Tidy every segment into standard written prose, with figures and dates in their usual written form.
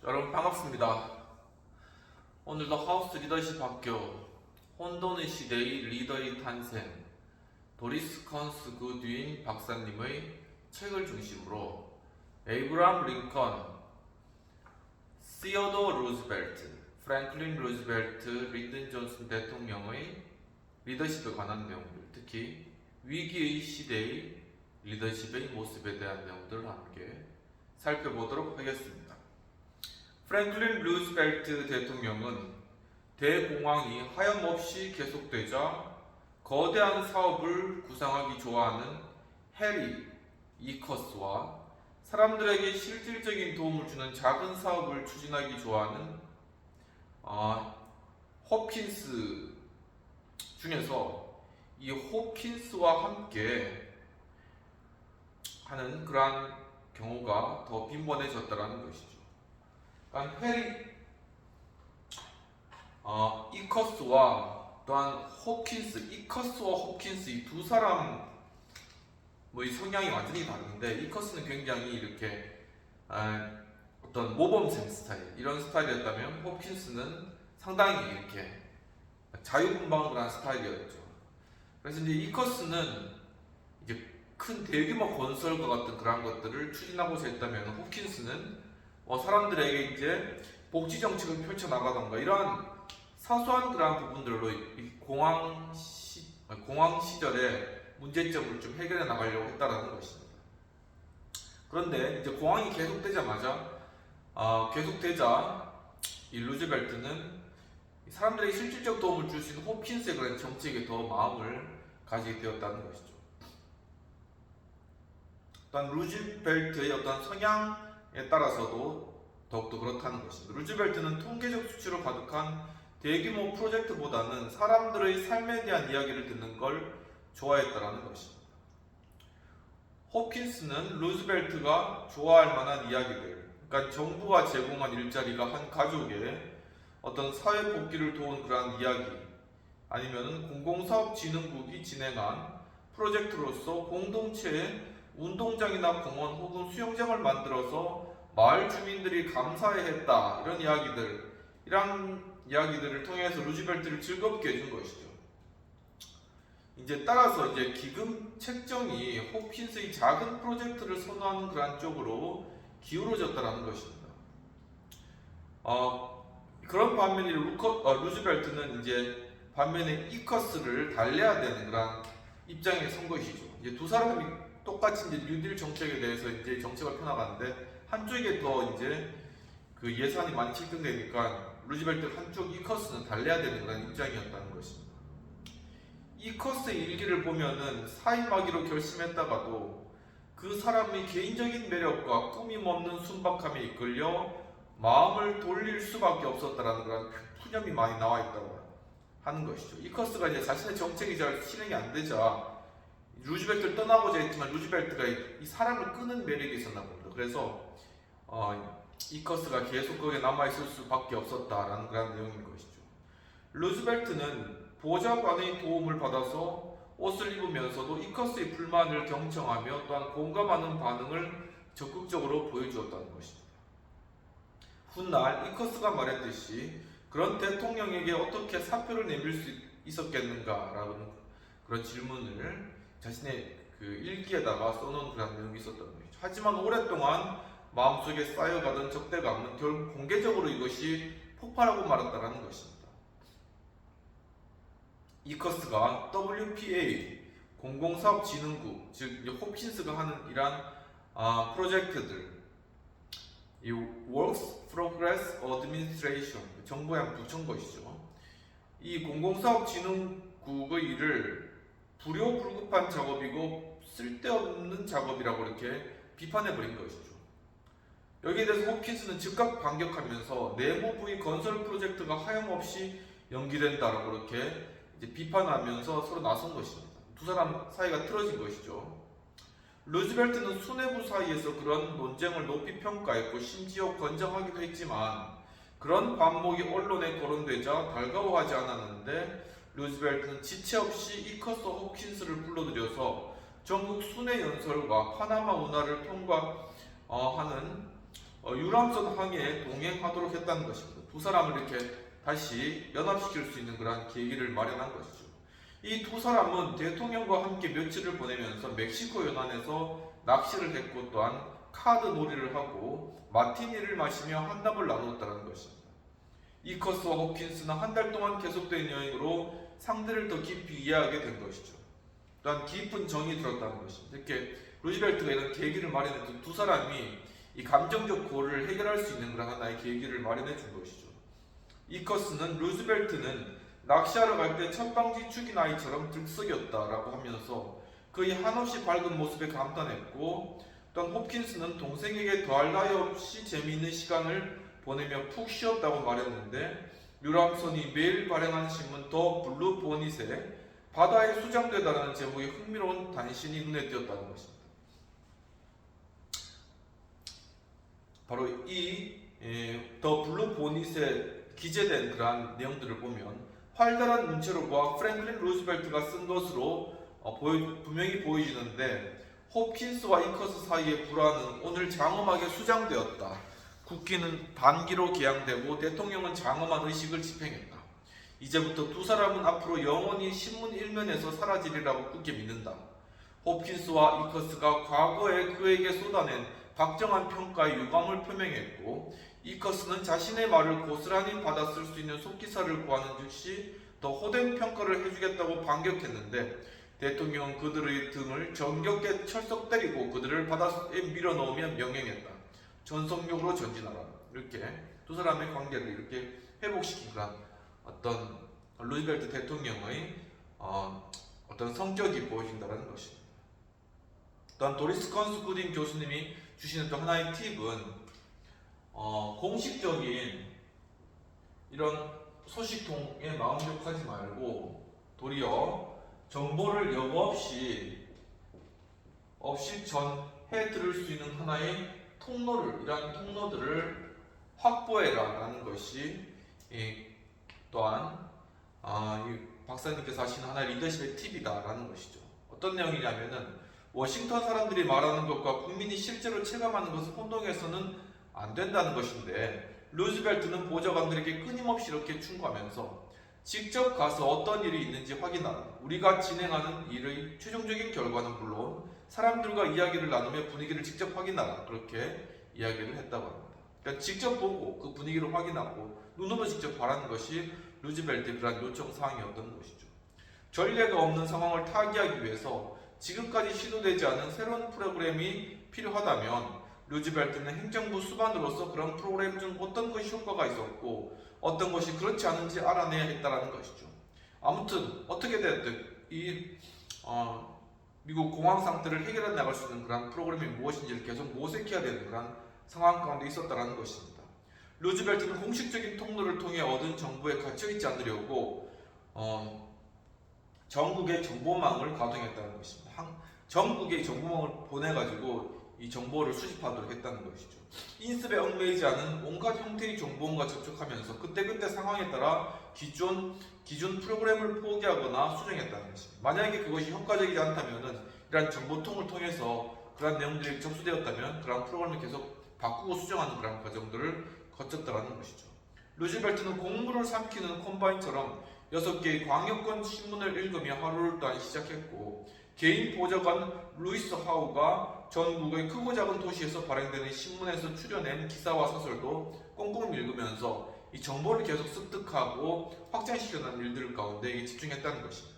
여러분 반갑습니다. 오늘도 하우스 리더십 학교 혼돈의 시대의 리더의 탄생 도리스 컨스 구드윈 박사님의 책을 중심으로 에이브람 링컨, 시어도 루즈벨트, 프랭클린 루즈벨트, 린든 존슨 대통령의 리더십에 관한 내용들, 특히 위기의 시대의 리더십의 모습에 대한 내용들을 함께 살펴보도록 하겠습니다. 프랭클린 루즈벨트 대통령은 대공황이 하염없이 계속되자 거대한 사업을 구상하기 좋아하는 해리 이커스와 사람들에게 실질적인 도움을 주는 작은 사업을 추진하기 좋아하는 홉킨스 중에서 이 홉킨스와 함께 하는 그러한 경우가 더 빈번해졌다는 것이죠. 그러니까 해리 이커스와 또한 홉킨스, 이커스와 홉킨스 이 두 사람 이 성향이 완전히 다른데, 이커스는 굉장히 이렇게 어떤 모범생 스타일, 이런 스타일이었다면 홉킨스는 상당히 이렇게 자유분방한 스타일이었죠. 그래서 이제 이커스는 이제 큰 대규모 건설과 같은 그런 것들을 추진하고자 했다면, 홉킨스는 사람들에게 이제 복지 정책을 펼쳐 나가던가 이러한 사소한 그러한 부분들로 공황 시절에 문제점을 좀 해결해 나가려고 했다라는 것입니다. 그런데 이제 공황이 계속되자 이 루즈벨트는 사람들에게 실질적 도움을 줄 수 있는 홉킨스의 그런 정책에 더 마음을 가지게 되었다는 것이죠. 또한 루즈벨트의 어떤 성향에 따라서도 더욱더 그렇다는 것입니다. 루즈벨트는 통계적 수치로 가득한 대규모 프로젝트보다는 사람들의 삶에 대한 이야기를 듣는 걸 좋아했다라는 것입니다. 홉킨스는 루즈벨트가 좋아할 만한 이야기들, 그러니까 정부가 제공한 일자리가 한 가족의 어떤 사회 복귀를 도운 그러한 이야기, 아니면 공공사업진흥국이 진행한 프로젝트로서 공동체에 운동장이나 공원 혹은 수영장을 만들어서 마을 주민들이 감사해했다, 이런 이야기들을 통해서 루즈벨트를 즐겁게 해준 것이죠. 이제 따라서 이제 기금 책정이 홉킨스의 작은 프로젝트를 선호하는 그런 쪽으로 기울어졌다는 것입니다. 그런 반면에 루즈벨트는 이제 반면에 이커스를 달래야 되는 그런 입장에 선 것이죠. 이제 두 사람이 똑같이 이제 뉴딜 정책에 대해서 이제 정책을 펴나가는데, 한쪽에 더 이제 그 예산이 많이 책정되니까 루즈벨트 한쪽 이커스는 달래야 되는 그런 입장이었다는 것입니다. 이커스의 일기를 보면은 사임하기로 결심했다가도 그 사람의 개인적인 매력과 꾸밈 없는 순박함에 이끌려 마음을 돌릴 수밖에 없었다라는 그런 푸념이 많이 나와 있다고 하는 것이죠. 이커스가 이제 자신의 정책이 잘 실행이 안 되자 루즈벨트를 떠나고자 했지만, 루즈벨트가 이 사람을 끄는 매력이 있었나 봅니다. 그래서 이커스가 계속 거기에 남아있을 수밖에 없었다라는 그런 내용인 것이죠. 루즈벨트는 보좌관의 도움을 받아서 옷을 입으면서도 이커스의 불만을 경청하며 또한 공감하는 반응을 적극적으로 보여주었다는 것입니다. 훗날 이커스가 말했듯이 그런 대통령에게 어떻게 사표를 내밀 수 있었겠는가라는 그런 질문을 자신의 그 일기에다가 써놓은 그런 내용이 있었던 것이죠. 하지만 오랫동안 마음속에 쌓여가던 적대감은 결국 공개적으로 이것이 폭발하고 말았다는 것입니다. 이커스가 WPA 공공사업진흥국, 즉 홉킨스가 하는 이러한 프로젝트들, 이 Works Progress Administration, 정부에 한번 붙인 것이죠. 이 공공사업진흥국의 일을 불효불급한 작업이고 쓸데없는 작업이라고 이렇게 비판해버린 것이죠. 여기에 대해서 홉킨스는 즉각 반격하면서 내무부의 건설 프로젝트가 하염없이 연기된다라고 이렇게 이제 비판하면서 서로 나선 것입니다. 두 사람 사이가 틀어진 것이죠. 루즈벨트는 수뇌부 사이에서 그런 논쟁을 높이 평가했고 심지어 권장하기도 했지만, 그런 반목이 언론에 거론되자 달가워하지 않았는데, 루즈벨트는 지체 없이 이커스 홉킨스를 불러들여서 전국 순회 연설과 파나마 운하를 통과하는 유람선 항해에 동행하도록 했다는 것입니다. 두 사람을 이렇게 다시 연합시킬 수 있는 그런 계기를 마련한 것이죠. 이 두 사람은 대통령과 함께 며칠을 보내면서 멕시코 연안에서 낚시를 했고 또한 카드 놀이를 하고 마티니를 마시며 한답을 나누었다는 것입니다. 이커스와 홉킨스는 한 달 동안 계속된 여행으로 상대를 더 깊이 이해하게 된 것이죠. 또한 깊은 정이 들었다는 것입니다. 이렇게 루즈벨트가 이런 계기를 마련했던 두 사람이 이 감정적 고를 해결할 수 있는 그런 하나의 계기를 마련해 준 것이죠. 이커스는 루즈벨트는 낚시하러 갈 때 첫방지 죽인 아이처럼 들썩였다라고 하면서 그의 한없이 밝은 모습에 감탄했고, 또한 홉킨스는 동생에게 더할 나위 없이 재미있는 시간을 보내며 푹 쉬었다고 말했는데, 유람선이 매일 발행한 신문 더 블루 보닛에 바다에 수장되다라는 제목의 흥미로운 단신이 눈에 띄었다는 것입니다. 바로 이 더 블루 보닛에 기재된 그러한 내용들을 보면 활달한 문체로가 프랭클린 루즈벨트가 쓴 것으로 분명히 보여지는데, 홉킨스와 이커스 사이의 불화는 오늘 장엄하게 수장되었다. 국기는 반기로 개양되고 대통령은 장엄한 의식을 집행했다. 이제부터 두 사람은 앞으로 영원히 신문 일면에서 사라지리라고 굳게 믿는다. 홉킨스와 이커스가 과거에 그에게 쏟아낸 박정한 평가에 유감을 표명했고, 이커스는 자신의 말을 고스란히 받아쓸 수 있는 속기사를 구하는 즉시 더 호된 평가를 해주겠다고 반격했는데, 대통령은 그들의 등을 정겹게 철썩 때리고 그들을 바다에 밀어넣으며 명령했다. 전속력으로 전진하라. 이렇게 두 사람의 관계를 이렇게 회복시킨 그런 어떤 루즈벨트 대통령의 어떤 성격이 보여진다는 것입니다. 또한 도리스 컨스 구딘 교수님이 주시는 또 하나의 팁은 공식적인 이런 소식통에 마음격하지 말고 도리어 정보를 여과 없이 전해 들을 수 있는 하나의 이러한 통로들을 확보해라라는 것이 또한 이 박사님께서 하시는 하나의 리더십의 팁이다라는 것이죠. 어떤 내용이냐면은 워싱턴 사람들이 말하는 것과 국민이 실제로 체감하는 것을 혼동해서는 안 된다는 것인데, 루즈벨트는 보좌관들에게 끊임없이 이렇게 충고하면서 직접 가서 어떤 일이 있는지 확인하라. 우리가 진행하는 일의 최종적인 결과는 물론 사람들과 이야기를 나누며 분위기를 직접 확인하라. 그렇게 이야기를 했다고 합니다. 그러니까 직접 보고 그 분위기를 확인하고 눈으로 직접 바라는 것이 루즈벨트의 그런 요청 사항이었던 것이죠. 전례가 없는 상황을 타개하기 위해서 지금까지 시도되지 않은 새로운 프로그램이 필요하다면 루즈벨트는 행정부 수반으로서 그런 프로그램 중 어떤 것이 효과가 있었고 어떤 것이 그렇지 않은지 알아내야 했다는 것이죠. 아무튼 어떻게 됐든 이 미국 공황 상태를 해결해 나갈 수 있는 그런 프로그램이 무엇인지를 계속 모색해야 되는 그런 상황 가운데 있었다는 것입니다. 루즈벨트는 공식적인 통로를 통해 얻은 정보에 갇혀있지 않으려고 전국의 정보망을 가동했다는 것입니다. 전국의 정보망을 보내가지고 이 정보를 수집하도록 했다는 것이죠. 인습에 얽매이지 않은 온갖 형태의 정보원과 접촉하면서 그때그때 상황에 따라 기존 프로그램을 포기하거나 수정했다는 것입니다. 만약에 그것이 효과적이지 않다면 이러한 정보통을 통해서 그러한 내용들이 접수되었다면 그러한 프로그램을 계속 바꾸고 수정하는 그러한 과정들을 거쳤다는 것이죠. 루즈벨트는 공물을 삼키는 콤바인처럼 6개의 광역권 신문을 읽으며 하루를 또한 시작했고, 개인 보좌관 루이스 하우가 전국의 크고 작은 도시에서 발행되는 신문에서 추려낸 기사와 사설도 꼼꼼히 읽으면서 이 정보를 계속 습득하고 확장시켜나가는 일들 가운데 집중했다는 것입니다.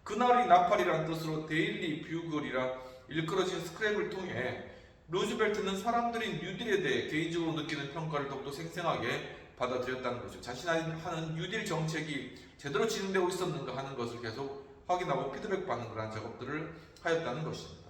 그날이 나팔이란 뜻으로 데일리 뷰글이라 일컬어진 스크랩을 통해 루즈벨트는 사람들이 뉴딜에 대해 개인적으로 느끼는 평가를 더욱더 생생하게 받아들였다는 것이죠. 자신이 하는 뉴딜 정책이 제대로 진행되고 있었는가 하는 것을 계속 확인하고 피드백 받는 그런 작업들을 하였다는 것입니다.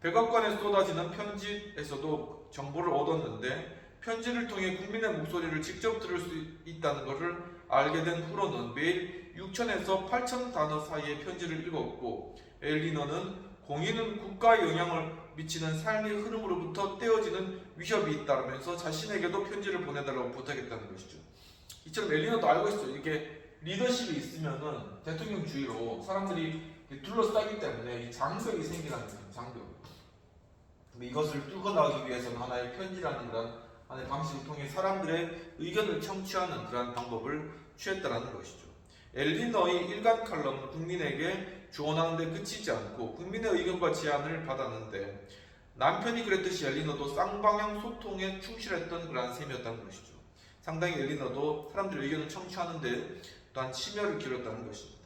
백악관에 쏟아지는 편지에서도 정보를 얻었는데, 편지를 통해 국민의 목소리를 직접 들을 수 있다는 것을 알게 된 후로는 매일 6,000에서 8,000 단어 사이의 편지를 읽었고, 엘리너는 공인은 국가에 영향을 미치는 삶의 흐름으로부터 떼어지는 위협이 있다면서 자신에게도 편지를 보내달라고 부탁했다는 것이죠. 이처럼 엘리너도 알고 있어요. 이게 리더십이 있으면은 대통령 주의로 사람들이 둘러싸기 때문에 이 장벽이 생기는 거예요. 장벽. 근데 이것을 뚫고 나가기 위해서는 하나의 편지라는 그런 하는 방식을 통해 사람들의 의견을 청취하는 그러한 방법을 취했다라는 것이죠. 엘리너의 일간 칼럼은 국민에게 조언하는 데 그치지 않고 국민의 의견과 제안을 받았는데, 남편이 그랬듯이 엘리너도 쌍방향 소통에 충실했던 그러한 셈이었다는 것이죠. 상당히 엘리너도 사람들의 의견을 청취하는 데 또한 심혈을 기울였다는 것입니다.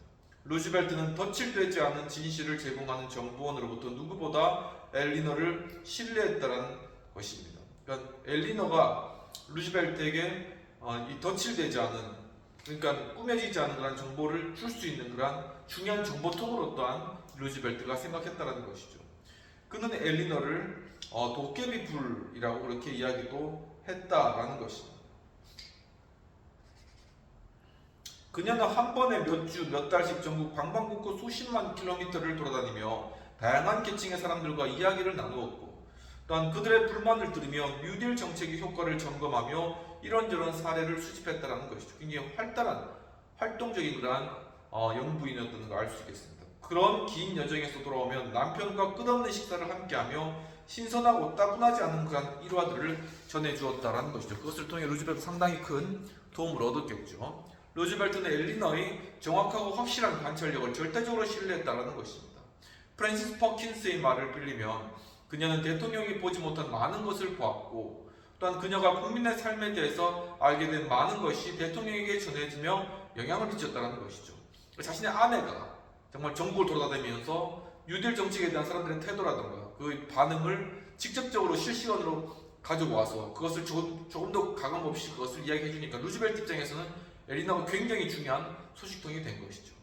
루즈벨트는 덧칠되지 않은 진실을 제공하는 정보원으로부터 누구보다 엘리너를 신뢰했다는 것입니다. 그러니까 엘리너가 루즈벨트에게 이 덧칠되지 않은, 그러니까 꾸며지지 않은 그런 정보를 줄 수 있는 그런 중요한 정보통으로 또한 루즈벨트가 생각했다는 것이죠. 그는 엘리너를 도깨비 불이라고 그렇게 이야기도 했다라는 것입니다. 그녀는 한 번에 몇 주, 몇 달씩 전국 방방곡곡 수십만 킬로미터를 돌아다니며 다양한 계층의 사람들과 이야기를 나누었고, 또한 그들의 불만을 들으며 뉴딜 정책의 효과를 점검하며 이런저런 사례를 수집했다는 것이죠. 굉장히 활달한, 활동적인 그러한 영부인이었다는 걸 알 수 있겠습니다. 그런 긴 여정에서 돌아오면 남편과 끝없는 식사를 함께하며 신선하고 따분하지 않은 그런 일화들을 전해주었다라는 것이죠. 그것을 통해 루즈벨트 상당히 큰 도움을 얻었겠죠. 루즈벨트는 엘리너의 정확하고 확실한 관찰력을 절대적으로 신뢰했다라는 것입니다. 프랜시스 퍼킨스의 말을 빌리면 그녀는 대통령이 보지 못한 많은 것을 보았고, 또한 그녀가 국민의 삶에 대해서 알게 된 많은 것이 대통령에게 전해지며 영향을 미쳤다는 것이죠. 자신의 아내가 정말 전국을 돌아다니면서 뉴딜 정책에 대한 사람들의 태도라든가 그 반응을 직접적으로 실시간으로 가지고 와서 그것을 조금 더 가감 없이 그것을 이야기해 주니까 루즈벨트 입장에서는 엘리너가 굉장히 중요한 소식통이 된 것이죠.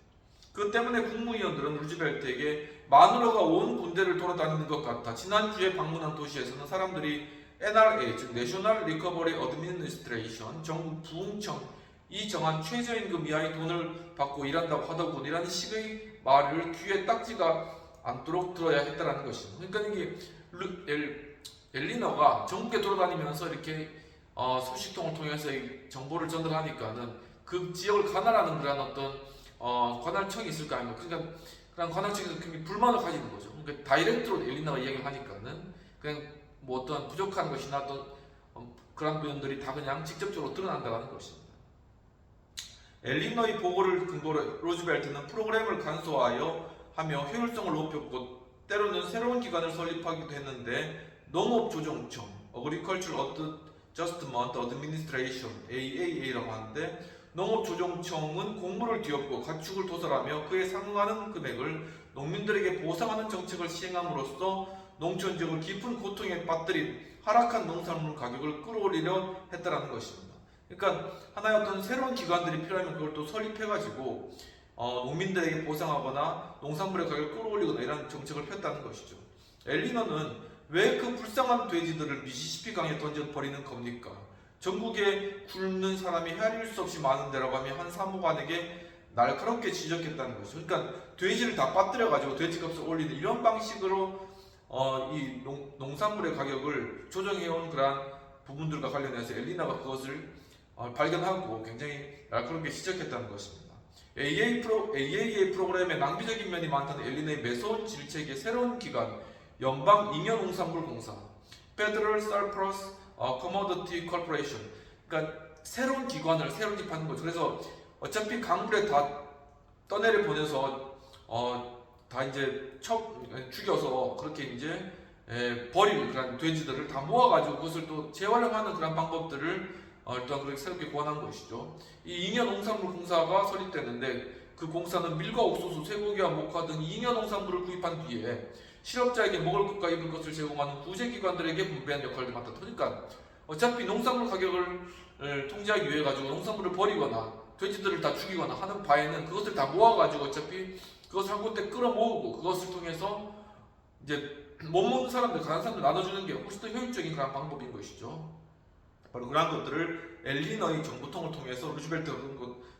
그 때문에 국무위원들은 루즈벨트에게 마누라가 온 군대를 돌아다니는 것 같아 지난주에 방문한 도시에서는 사람들이 NRA, 즉 내셔널 리커버리 어드미니스트레이션, 정부 부흥청이 정한 최저임금 이하의 돈을 받고 일한다고 하더군, 이라는 식의 말을 귀에 딱지가 않도록 들어야 했다는 것입니다. 그러니까 이게 엘리너가 전국에 돌아다니면서 이렇게 소식통을 통해서 정보를 전달하니까는 그 지역을 관할하는 그런 어떤 관할청이 있을 거 아닙니까? 그러니까 그런 관할청에서 굉장히 불만을 가지는 거죠. 그러니까 다이렉트로 엘리너가 이야기를 하니까는 그냥 뭐 어떤 부족한 것이나 어떤 그런 부분들이 다 그냥 직접적으로 드러난다는 것입니다. 엘리너의 보고를 근거로 루즈벨트는 프로그램을 간소화하여 하며 효율성을 높였고, 때로는 새로운 기관을 설립하기도 했는데 농업조정청, Agricultural Adjustment Administration, AAA라고 하는데, 농업조정청은 공무를 뒤엎고 가축을 도살하며 그에 상응하는 금액을 농민들에게 보상하는 정책을 시행함으로써 농촌 지역을 깊은 고통에 빠뜨린 하락한 농산물 가격을 끌어올리려 했다는 것입니다. 그러니까 하나의 어떤 새로운 기관들이 필요하면 그걸 또 설립해가지고 농민들에게 보상하거나 농산물의 가격을 끌어올리거나 이런 정책을 폈다는 것이죠. 엘리너는 왜 그 불쌍한 돼지들을 미시시피 강에 던져버리는 겁니까? 전국에 굶는 사람이 헤아릴 수 없이 많은데라고 하며 한 사무관에게 날카롭게 지적했다는 것이죠. 그러니까 돼지를 다 빠뜨려가지고 돼지값을 올리는 이런 방식으로 이 농산물의 가격을 조정해온 그러한 부분들과 관련해서 엘리나가 그것을 발견하고 굉장히 날카롭게 지적했다는 것입니다. AAA 프로그램에 낭비적인 면이 많다는 엘리나의 매서운 질책에 새로운 기관, 연방 잉여농산물공사, Federal Surplus Commodity Corporation, 그러니까 새로운 기관을 새로 집하는 거죠. 그래서 어차피 강물에 다 떠내려 보내서 다 이제 죽여서 그렇게 이제 버릴 그런 돼지들을 다 모아가지고 그것을 또 재활용하는 그런 방법들을 일단 그렇게 새롭게 고안한 것이죠. 이 잉여농산물공사가 설립됐는데 그 공사는 밀과 옥수수, 쇠고기와 목화 등 잉여농산물을 구입한 뒤에 실업자에게 먹을 것과 입을 것을 제공하는 구제기관들에게 분배하는 역할을 맡았다. 그러니까 어차피 농산물 가격을 통제하기 위해 가지고 농산물을 버리거나 돼지들을 다 죽이거나 하는 바에는 그것을 다 모아가지고 어차피 그것을 한 곳에 끌어모으고 그것을 통해서 이제 못 먹는 사람들, 가난한 사람들 나눠주는 게 훨씬 더 효율적인 그런 방법인 것이죠. 바로 그런 것들을 엘리너의 정보통을 통해서 루즈벨트가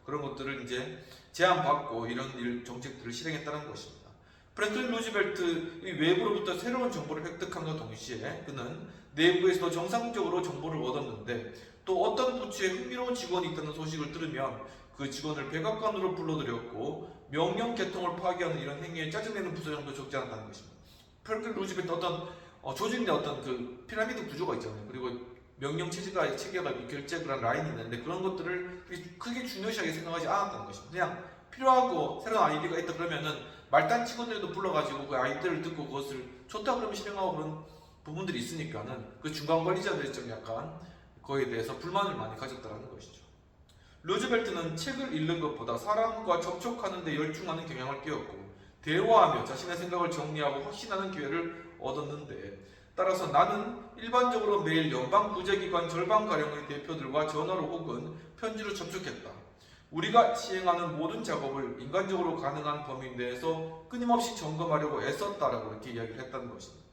그런 것들을 이제 제안받고 이런 정책들을 실행했다는 것입니다. 프랭클린 루즈벨트의 외부로부터 새로운 정보를 획득함과 동시에 그는 내부에서도 정상적으로 정보를 얻었는데, 또 어떤 부처에 흥미로운 직원이 있다는 소식을 들으면 그 직원을 백악관으로 불러들였고 명령 개통을 파괴하는 이런 행위에 짜증내는 부서장도 적지 않았다는 것입니다. 프랭클린 루즈벨트 어떤 조직 내 어떤 그 피라미드 구조가 있잖아요. 그리고 명령 체계가 결제 그런 라인이 있는데 그런 것들을 크게 중요시하게 생각하지 않았던 것입니다. 그냥 필요하고 새로운 아이디어가 있다 그러면은 말단 직원들도 불러가지고 그 아이디어를 듣고 그것을 좋다 그러면 실행하고 그런 부분들이 있으니까는 그 중간 관리자들이 좀 약간 그거에 대해서 불만을 많이 가졌다는 것이죠. 루즈벨트는 책을 읽는 것보다 사람과 접촉하는 데 열중하는 경향을 띄었고 대화하며 자신의 생각을 정리하고 확신하는 기회를 얻었는데 따라서 나는 일반적으로 매일 연방구제기관 절반가량의 대표들과 전화로 혹은 편지로 접촉했다. 우리가 시행하는 모든 작업을 인간적으로 가능한 범위 내에서 끊임없이 점검하려고 애썼다라고 이렇게 이야기를 했다는 것입니다.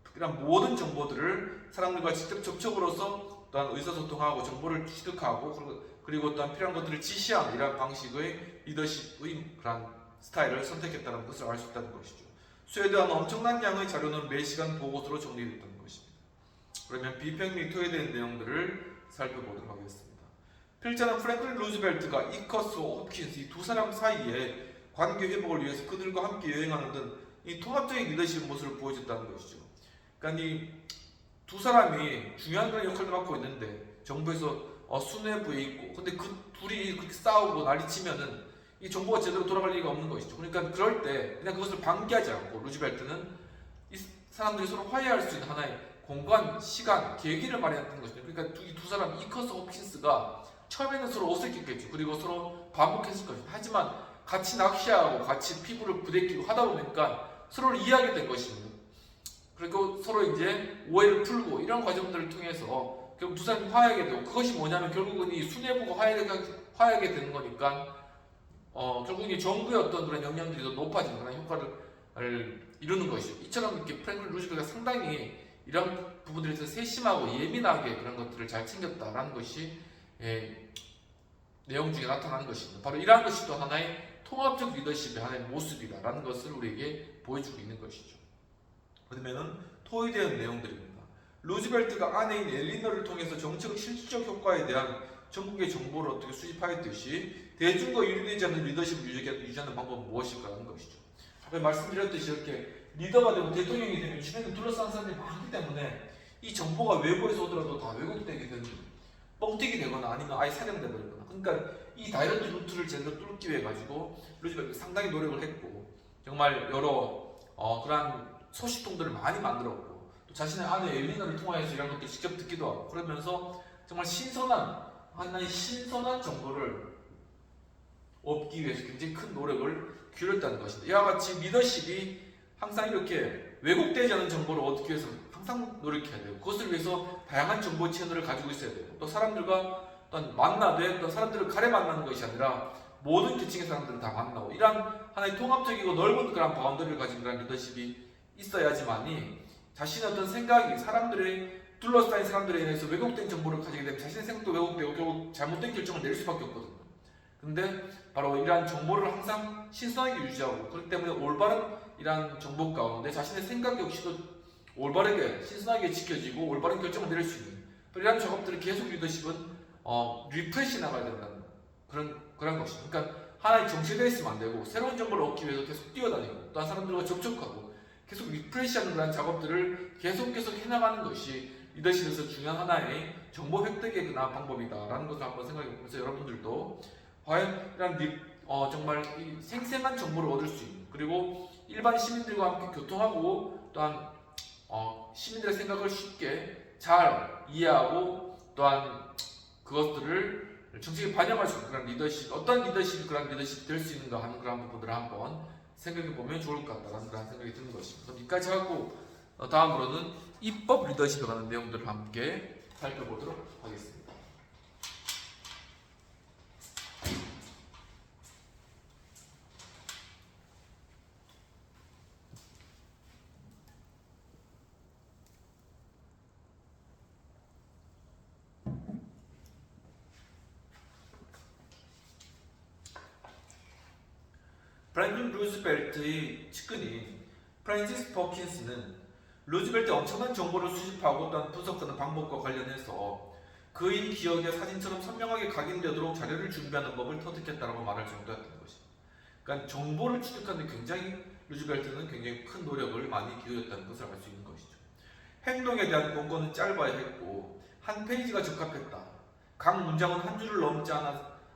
그런 모든 정보들을 사람들과 직접 접촉으로서 또한 의사소통하고 정보를 취득하고 그리고 또한 필요한 것들을 지시하는 이러한 방식의 리더십의 그런 스타일을 선택했다는 것을 알 수 있다는 것이죠. 수에 대한 엄청난 양의 자료는 매시간 보고서로 정리됐다는 것입니다. 그러면 비평 및 토에 대한 내용들을 살펴보도록 하겠습니다. 필자는 프랭클린 루즈벨트가 이커스와 홉킨스 이 두 사람 사이에 관계 회복을 위해서 그들과 함께 여행하는 등 이 통합적인 리더십 모습을 보여줬다는 것이죠. 그러니까 이 두 사람이 중요한 그런 역할을 맡고 있는데 정부에서 수뇌부에 있고 근데 그 둘이 그렇게 싸우고 난리치면은 이 정보가 제대로 돌아갈 리가 없는 것이죠. 그러니까 그럴 때 그냥 그것을 방기하지 않고 루즈벨트는 이 사람들이 서로 화해할 수 있는 하나의 공간, 시간, 계기를 마련했던 것이죠. 그러니까 이 두 사람 이커스 홉킨스가 처음에는 서로 어색했겠죠. 그리고 서로 반복했을 것이죠. 하지만 같이 낚시하고 같이 피부를 부대끼고 하다 보니까 서로를 이해하게 된 것입니다. 그리고 서로 이제 오해를 풀고 이런 과정들을 통해서 결국 두 사람이 화해하게 되고 그것이 뭐냐면 결국은 이 수뇌부가 화해하게 되는 거니까 결국은 이 정부의 어떤 그런 영향들이 더 높아지는 그런 효과를 이루는 것이죠. 이처럼 이렇게 프랭클린 루즈벨트가 상당히 이런 부분들에 서 세심하고 예민하게 그런 것들을 잘 챙겼다라는 것이 내용 중에 나타나는 것입니다. 바로 이러한 것이 또 하나의 통합적 리더십의 하나의 모습이다라는 것을 우리에게 보여주고 있는 것이죠. 그러면은 토에 대한 내용들입니다. 루즈벨트가 아내인 엘리너를 통해서 정책의 실질적 효과에 대한 전국의 정보를 어떻게 수집하였듯이 대중과 유리되지 않는 리더십을 유지하는 방법은 무엇일까라는 것이죠. 앞에 말씀드렸듯이 이렇게 리더가 되고 대통령이 되면 주변에 둘러싼 사람들이 많기 때문에 이 정보가 외부에서 오더라도 다 왜곡되게 되는 뻥튀기 되거나 아니면 아예 사령돼 버리거나 그러니까 이 다이어트 루트를 제대로 뚫기 위해 가지고 루즈벨트가 상당히 노력을 했고 정말 여러 그러한 소식통들을 많이 만들었고 또 자신의 아내 엘리너를 통하여서 이런 것들을 직접 듣기도 하고 그러면서 정말 하나의 신선한 정보를 얻기 위해서 굉장히 큰 노력을 기울였다는 것입니다. 이와 같이 리더십이 항상 이렇게 왜곡되지 않은 정보를 얻기 위해서 항상 노력해야 되고 그것을 위해서 다양한 정보 채널을 가지고 있어야 되고 또 사람들과 또한 만나되 또 사람들을 가려 만나는 것이 아니라 모든 계층의 사람들을 다 만나고 이러한 하나의 통합적이고 넓은 그런 바운더리를 가진 그런 리더십이 있어야지만이 자신의 어떤 생각이 사람들의 둘러싸인 사람들에 의해서 왜곡된 정보를 가지게 되면 자신의 생각도 왜곡되고 결국 잘못된 결정을 내릴 수밖에 없거든요. 근데 바로 이러한 정보를 항상 신선하게 유지하고 그렇기 때문에 올바른 이러한 정보 가운데 자신의 생각 역시도 올바르게 신선하게 지켜지고 올바른 결정을 내릴 수 있는 이러한 작업들을 계속 리더십은 리프레시 나가야 된다는 그런 것이죠. 그러니까 하나의 정체되어 있으면 안 되고 새로운 정보를 얻기 위해서 계속 뛰어다니고 또한 사람들과 접촉하고 계속 리프레시하는 그런 작업들을 계속 해나가는 것이 리더십에서 중요한 하나의 정보 획득의 방법이다라는 것을 한번 생각해 보면서 여러분들도 과연 이런 정말 이 생생한 정보를 얻을 수 있는 그리고 일반 시민들과 함께 교통하고 또한 시민들의 생각을 쉽게 잘 이해하고 또한 그것들을 정책에 반영할 수 있는 그런 리더십 어떤 리더십이 그런 리더십이 될 수 있는가 하는 그런 부분들을 한번 생각해 보면 좋을 것 같다는 그런 생각이 드는 것입니다. 그럼 이까지 하고 다음으로는 입법 리더십에 관한 내용들을 함께 살펴보도록 하겠습니다. 프랭클린 루즈벨트의 측근인 프랜시스 퍼킨스는 루즈벨트의 엄청난 정보를 수집하고 또한 분석하는 방법과 관련해서 그의 기억에 사진처럼 선명하게 각인되도록 자료를 준비하는 법을 터득했다고 말할 정도였던 것입니다. 그러니까 정보를 취득하는 데 굉장히 루즈벨트는 굉장히 큰 노력을 많이 기울였다는 것을 알 수 있는 것이죠. 행동에 대한 권고는 짧아야 했고 한 페이지가 적합했다. 각 문장은 한 줄을 넘지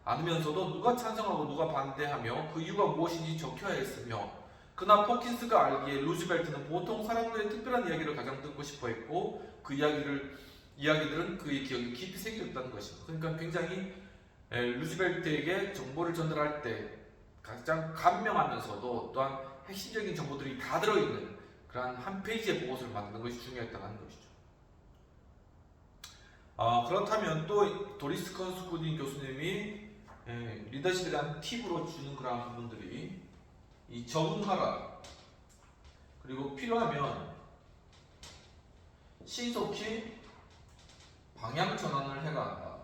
않으면서도 누가 찬성하고 누가 반대하며 그 이유가 무엇인지 적혀야 했으며, 그러나 포킨스가 알기에 루즈벨트는 보통 사람들의 특별한 이야기를 가장 듣고 싶어 했고 그 이야기들은 그의 기억에 깊이 새겨졌다는 것입니다. 그러니까 굉장히 루즈벨트에게 정보를 전달할 때 가장 간명하면서도 또한 핵심적인 정보들이 다 들어있는 그러한 한 페이지의 보고서를 만드는 것이 중요했다는 것이죠. 그렇다면 또 도리스 컨스쿠딘 교수님이 리더십에 대한 팁으로 주는 그런 부분들이 이 적응하라, 그리고 필요하면 신속히 방향 전환을 해라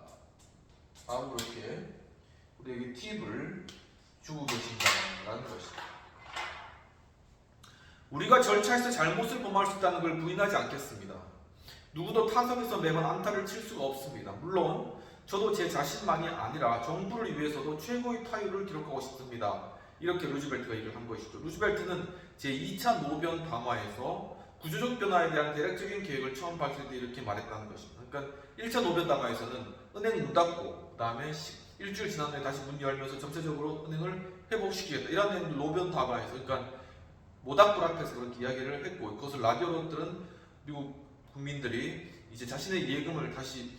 라고 이렇게 우리에게 팁을 주고 계신다는 것입니다. 우리가 절차에서 잘못을 범할 수 있다는 걸 부인하지 않겠습니다. 누구도 타석에서 매번 안타를 칠 수가 없습니다. 물론 저도 제 자신만이 아니라 정부를 위해서도 최고의 타율을 기록하고 싶습니다. 이렇게 루즈벨트가 얘기를 한 것이죠. 루즈벨트는 제2차 노변 담화에서 구조적 변화에 대한 대략적인 계획을 처음 밝힐 때 이렇게 말했다는 것입니다. 그러니까 1차 노변 담화에서는 은행 문 닫고 그 다음에 일주일 지난 후에 다시 문 열면서 전체적으로 은행을 회복시키겠다, 이런 노변 담화에서, 그러니까 모닥불 앞에서 그렇게 이야기를 했고, 그것을 라디오로 들은 미국 국민들이 이제 자신의 예금을 다시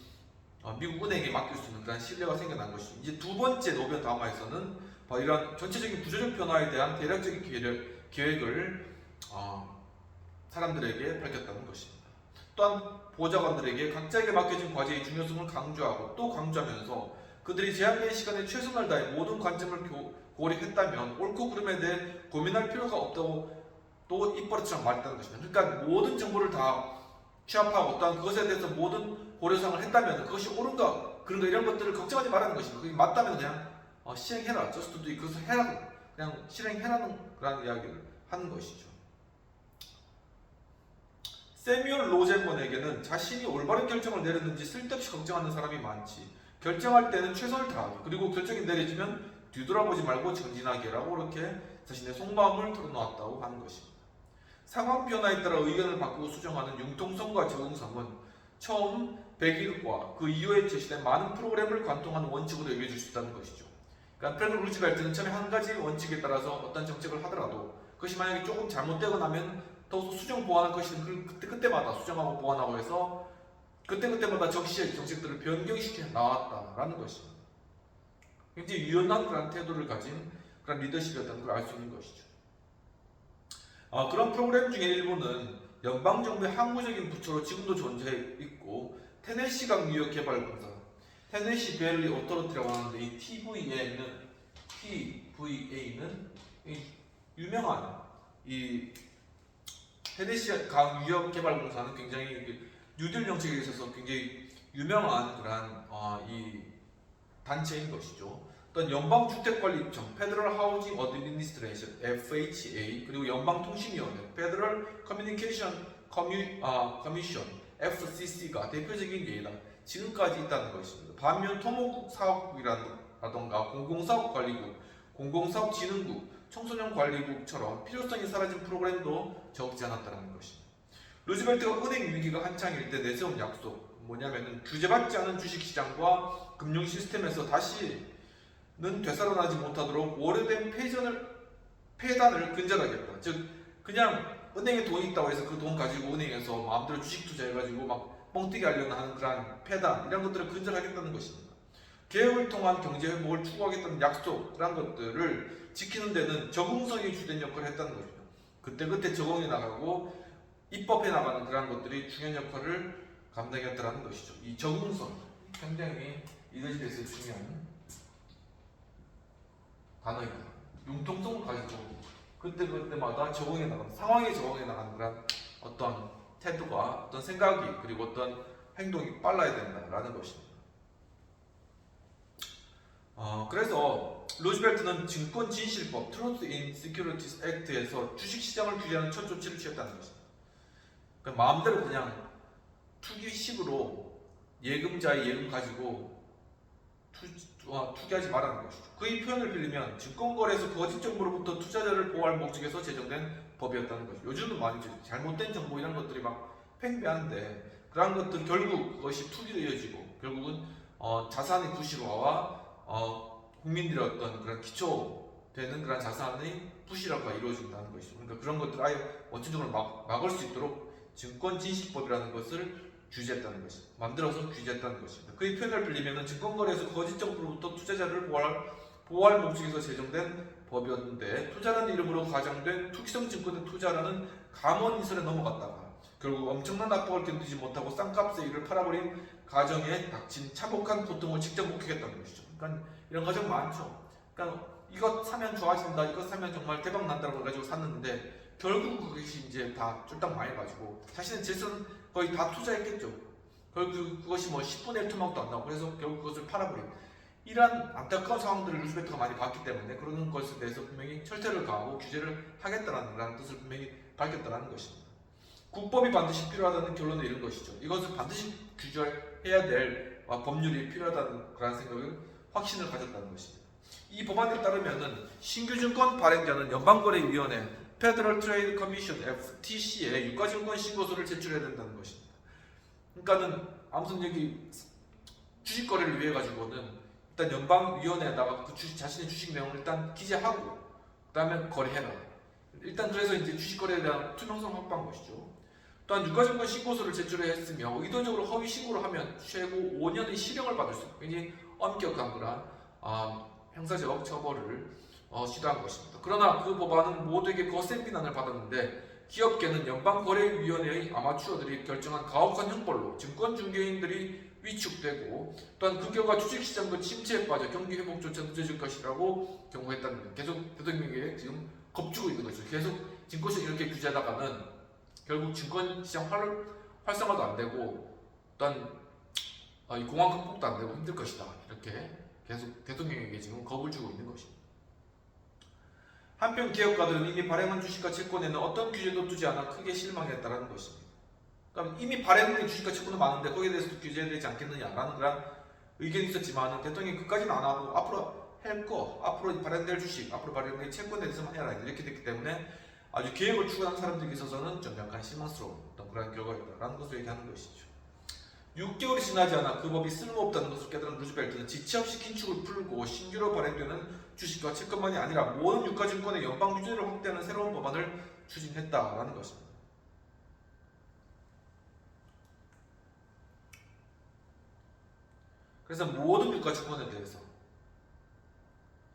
미국 은행에 맡길 수 있는 그런 신뢰가 생겨난 것이죠. 이제 두 번째 노변 담화에서는 이런 전체적인 구조적 변화에 대한 대략적인 계획을 사람들에게 밝혔다는 것입니다. 또한 보좌관들에게 각자에게 맡겨진 과제의 중요성을 강조하고 또 강조하면서 그들이 제한된 시간에 최선을 다해 모든 관점을 고려했다면 옳고 그름에 대해 고민할 필요가 없다고 또 입버릇처럼 말했다는 것입니다. 그러니까 모든 정보를 다 취합하고 또한 그것에 대해서 모든 고려사항을 했다면 그것이 옳은가 그런가 이런 것들을 걱정하지 말라는 것입니다. 그게 맞다면 그냥 시행해라, just do it, 그것을 해라, 그냥 실행해라는 그런 이야기를 하는 것이죠. 세뮤얼 로젠번에게는 자신이 올바른 결정을 내렸는지 쓸데없이 걱정하는 사람이 많지, 결정할 때는 최선을 다하게, 그리고 결정이 내려지면 뒤돌아보지 말고 전진하게라고 이렇게 자신의 속마음을 털어놓았다고 하는 것입니다. 상황 변화에 따라 의견을 바꾸고 수정하는 융통성과 적응성은 처음 100일과 그 이후에 제시된 많은 프로그램을 관통하는 원칙으로 여겨질 수 있다는 것이죠. 그러니까 프랭클 루즈벨트는 처음에 한 가지 원칙에 따라서 어떤 정책을 하더라도 그것이 만약에 조금 잘못되고 나면 더욱 수정 보완할 것이든 그때마다 수정하고 보완하고 해서 그때마다 적시의 정책들을 변경시켜 나왔다라는 것입니다. 굉장히 유연한 그런 태도를 가진 그런 리더십이었다는 걸 알 수 있는 것이죠. 그런 프로그램 중에 일부는 연방정부의 항구적인 부처로 지금도 존재해 있고, 테네시강 유역개발공사, 테네시 밸리 오토리티라고 하는데 이 TVA는 유명한 이 테네시강 유역개발공사는 굉장히 뉴딜 정책에 있어서 굉장히 유명한 그런 이 단체인 것이죠. 어떤 연방주택관리청 (Federal Housing Administration) (FHA) 그리고 연방통신위원회 (Federal Communication Commission) (FCC가) 대표적인 예이다. 지금까지 있다는 것입니다. 반면 토목사업국이라던가 공공사업관리국, 공공사업진흥국, 청소년관리국처럼 필요성이 사라진 프로그램도 적지 않았다는 것입니다. 루즈벨트가 은행 위기가 한창일 때 내세운 약속 뭐냐면은 규제받지 않은 주식시장과 금융 시스템에서 다시는 되살아나지 못하도록 오래된 폐단을 근절하겠다. 즉 그냥 은행에 돈이 있다고 해서 그 돈 가지고 은행에서 마음대로 주식 투자해가지고 막 뻥튀기 하려는 하는 그런 폐단 이런 것들을 근절하겠다는 것입니다. 개혁을 통한 경제 회복을 추구하겠다는 약속 그런 것들을 지키는 데는 적응성이 주된 역할을 했다는 것입니다. 그때 적응해 나가고 입법해 나가는 그런 것들이 중요한 역할을 감당했다는 것이죠. 이 적응성 굉장히 리더십에서 중요한 단어입니다. 융통성을 가지고 그때마다 적응해 나가는, 상황에 적응해 나가는 그런 어떤 태도가, 어떤 생각이, 그리고 어떤 행동이 빨라야 된다라는 것입니다. 그래서 루즈벨트는 증권진실법 (Truth in Securities Act)에서 주식시장을 규제하는 첫 조치를 취했다는 것입니다. 그러니까 마음대로 그냥 투기식으로 예금자의 예금 가지고 투기하지 말라는 것이죠. 그의 표현을 빌리면 증권거래에서 거짓 정보로부터 투자자를 보호할 목적에서 제정된 법이었다는 것이죠. 요즘은 많이 잘못된 정보 이런 것들이 막 팽배한데 그러한 것들 결국 그것이 투기로 이어지고 결국은 자산의 부실화와 국민들의 어떤 그런 기초되는 그런 자산의 부실화가 이루어진다는 것이죠. 그러니까 그런 것들 아예 원천적으로 막을 수 있도록 증권진실법이라는 것을 규제했다는 것이 만들어서 규제했다는 것입니다. 그의 표현을 빌리면은 증권거래에서 거짓 정보로부터 투자자를 보호할 목적에서 제정된 법이었는데 투자라는 이름으로 과장된 투기성 증권의 투자라는 감언이설에 넘어갔다가 결국 엄청난 압박을 견디지 못하고 싼값에 이를 팔아버린 가정에 닥친 참혹한 고통을 직접 목격했다는 것이죠. 그러니까 이런 가정 많죠. 그러니까 이것 사면 좋아진다, 이것 사면 정말 대박 난다고 가지고 샀는데 결국 그것이 이제 다 쫄딱 망해가지고 자신의 재산 거의 다 투자했겠죠. 결국 그것이 뭐 10분의 1 토막도 안 나고 그래서 결국 그것을 팔아버린 이러한 안타까운 상황들을 루즈벨트가 많이 봤기 때문에 그런 것에 대해서 분명히 철퇴를 가하고 규제를 하겠다는 뜻을 분명히 밝혔다는 것입니다. 국법이 반드시 필요하다는 결론에 이른 것이죠. 이것을 반드시 규제해야 될 법률이 필요하다는 그런 생각을 확신을 가졌다는 것입니다. 이 법안에 따르면은 신규 증권 발행자는 연방거래위원회 Federal Trade Commission (FTC에) 유가증권 신고서를 제출해야 된다는 것입니다. 그러니까는 아무튼 여기 주식 거래를 위해 가지고는 일단 연방위원회에다가 그 자신의 주식 내용을 일단 기재하고 그다음에 거래해라. 일단 그래서 이제 주식 거래에 대한 투명성을 확보한 것이죠. 또한 유가증권 신고서를 제출했으며 의도적으로 허위 신고를 하면 최고 5년의 실형을 받을 수 있고 굉장히 엄격한 그런 형사적 처벌을 시도한 것입니다. 그러나 그 법안은 모두에게 거센 비난을 받았는데 기업계는 연방거래위원회의 아마추어들이 결정한 가혹한 형벌로 증권 중개인들이 위축되고 또한 그 결과 주식시장도 침체에 빠져 경기 회복조차 늦어질 것이라고 경고했다는 거예요. 계속 대통령에게 지금 겁주고 있는 거죠. 계속 증권시장 이렇게 규제하다가는 결국 증권시장 활성화도 안 되고 또한 이 공황 극복도 안 되고 힘들 것이다. 이렇게 계속 대통령에게 지금 겁을 주고 있는 것입니다. 한편 기업가들은 이미 발행한 주식과 채권에는 어떤 규제도 두지 않아 크게 실망했다는 것입니다. 그러니까 이미 발행된 주식과 채권은 많은데 거기에 대해서도 규제되지 않겠느냐라는 그런 의견이 있었지만 대통령이 그까지는 안 하고 앞으로 발행될 주식, 앞으로 발행될 채권에 대해서만 해라 이렇게 됐기 때문에 아주 계획을 추구하는 사람들에게 있어서는 좀 약간 실망스러운 그런 결과였다라는 것을 얘기하는 것이죠. 6개월이 지나지 않아 그 법이 쓸모없다는 것을 깨달은 루즈벨트는 지체 없이 긴축을 풀고 신규로 발행되는 주식과 채권만이 아니라 모든 유가증권의 연방 규제를 확대하는 새로운 법안을 추진했다라는 것입니다. 그래서 모든 유가증권에 대해서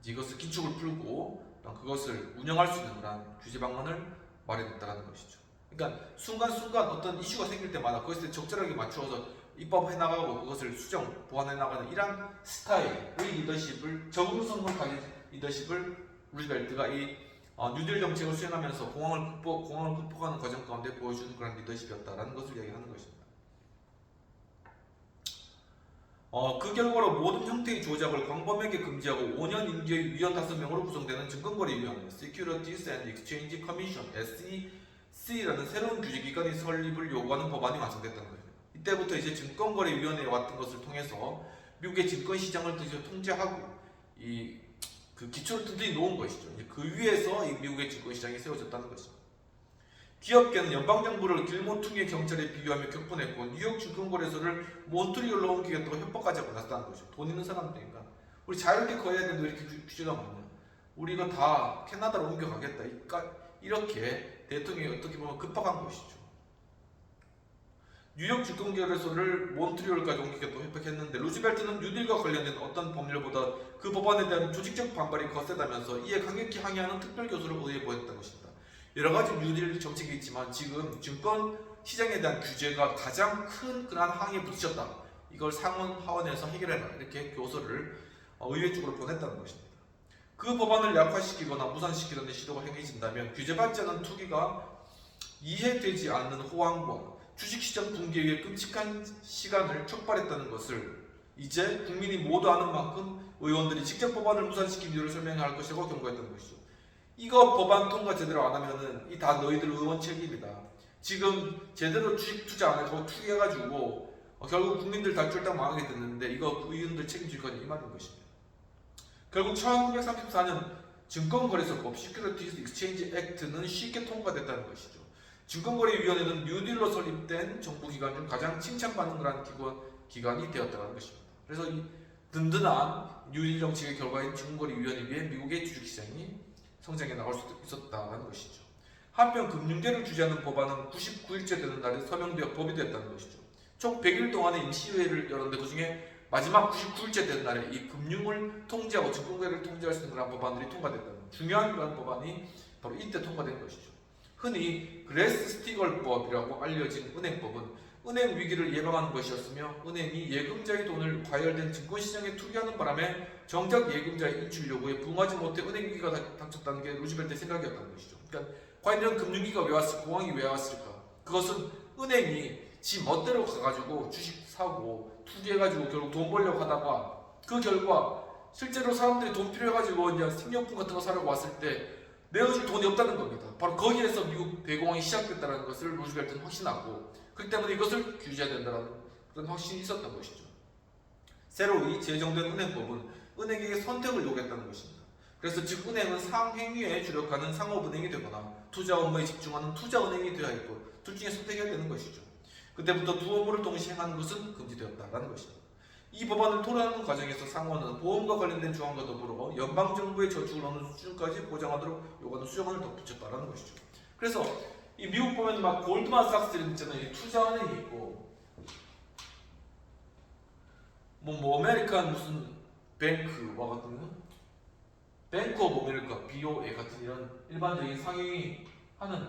이것을 긴축을 풀고 그것을 운영할 수 있는 그런 규제 방안을 마련했다는 것이죠. 그러니까 순간순간 어떤 이슈가 생길 때마다 그것에 적절하게 맞추어서 입법해 나가고 그것을 수정, 보완해 나가는 이러한 스타일의 리더십을 적응성을 가진 리더십을 루즈벨트가 이 뉴딜 정책을 수행하면서 공황을 극복하는 과정 가운데 보여주는 그런 리더십이었다라는 것을 이야기하는 것입니다. 그 결과로 모든 형태의 조작을 광범위하게 금지하고 5년 임기의 위원 5명으로 구성되는 증권거래위원회 Securities and Exchange Commission (SEC라는 새로운 규제기관의 설립을 요구하는 법안이 완성됐다는 거예요. 이때부터 이제 증권거래위원회 같은 것을 통해서 미국의 증권시장을 통제하고 그 기초를 튼튼히 놓은 것이죠. 이제 그 위에서 이 미국의 증권시장이 세워졌다는 것입니다. 기업계는 연방정부를 길모퉁이의 경찰에 비교하며 격분했고 뉴욕 증권거래소를 몬트리올로 옮기겠다고 협박까지 하고 나섰다는 거죠. 돈 있는 사람들이니까 우리 자유롭게 거래해야 되는데 왜 이렇게 규제가 많냐. 우리 이거 다 캐나다로 옮겨가겠다. 이렇게 대통령이 어떻게 보면 급박한 것이죠. 뉴욕 증권거래소를 몬트리올까지 옮기겠다고 협박했는데 루즈벨트는 뉴딜과 관련된 어떤 법률보다 그 법안에 대한 조직적 반발이 거세다면서 이에 강력히 항의하는 특별교수를 의회 보냈다는 것입니다. 여러가지 뉴딜 정책이 있지만 지금 증권 시장에 대한 규제가 가장 큰 그런 항의에 부딪혔다. 이걸 상원 하원에서 해결해라. 이렇게 교서를 의회 쪽으로 보냈다는 것입니다. 그 법안을 약화시키거나 무산시키려는 시도가 행해진다면 규제받지 않은 투기가 이해되지 않는 호황과 주식시장 붕괴의 끔찍한 시간을 촉발했다는 것을 이제 국민이 모두 아는 만큼 의원들이 직접 법안을 무산시킨 이유를 설명해야 할 것이라고 경고했다는 것이죠. 이거 법안 통과 제대로 안 하면은 이 다 너희들 의원 책임이다. 지금 제대로 주식 투자 안 하고 투기해가지고 결국 국민들 다 쫄딱 망하게 됐는데 이거 의원들 책임질 거니 이 말인 것입니다. 결국 1934년 증권거래소법 (Securities Exchange Act는) 쉽게 통과됐다는 것이죠. 증권거래위원회는 뉴딜로 설립된 정부기관 중 가장 칭찬받는 그런 기관이 되었다는 것입니다. 그래서 이 든든한 뉴딜 정책의 결과인 증권거래위원회에 비해 미국의 주식시장이 성장해 나갈 수 있었다는 것이죠. 한편 금융계를 규제하는 법안은 99일째 되는 날에 서명되어 법이 됐다는 것이죠. 총 100일 동안의 임시회를 열었는데 그중에 마지막 99일째 되는 날에 이 금융을 통제하고 증권거래를 통제할 수 있는 그런 법안들이 통과됐다는 중요한 그런 법안이 바로 이때 통과된 것이죠. 흔히 그레스-스티걸법이라고 알려진 은행법은 은행 위기를 예방하는 것이었으며 은행이 예금자의 돈을 과열된 증권시장에 투기하는 바람에 정작 예금자의 인출 요구에 부응하지 못해 은행 위기가 닥쳤다는 게 루즈벨트의 생각이었다는 것이죠. 그러니까 과연 이런 금융위기가 왜 왔을까? 공황이 왜 왔을까? 그것은 은행이 지 멋대로 가가지고 주식 사고 투기해가지고 결국 돈 벌려고 하다가 그 결과 실제로 사람들이 돈 필요해가지고 이제 생료품 같은 거 사려고 왔을 때 내어줄 돈이 없다는 겁니다. 바로 거기에서 미국 대공황이 시작됐다는 것을 루즈벨트는 확신하고 그렇기 때문에 이것을 규제해야 된다는 그런 확신이 있었던 것이죠. 새로이 제정된 은행법은 은행에게 선택을 요구했다는 것입니다. 그래서 즉 은행은 상행위에 주력하는 상업은행이 되거나 투자 업무에 집중하는 투자은행이 되어야 했고 둘 중에 선택해야 되는 것이죠. 그때부터 두 업무를 동시에 행하는 것은 금지되었다는 것입니다. 이 법안을 토론하는 과정에서 상원은 보험과 관련된 조항과 더불어 연방정부의 저축을 어느 수준까지 보장하도록 요구하는 수정안을 덧붙였다는 것이죠. 그래서 이 미국 보면 막 골드만삭스 이런 있잖아요. 투자은행이 있고 뭐 아메리칸 무슨 뱅크와 같은 뱅크 오브 아메리카 BOA 같은 이런 일반적인 상용이 하는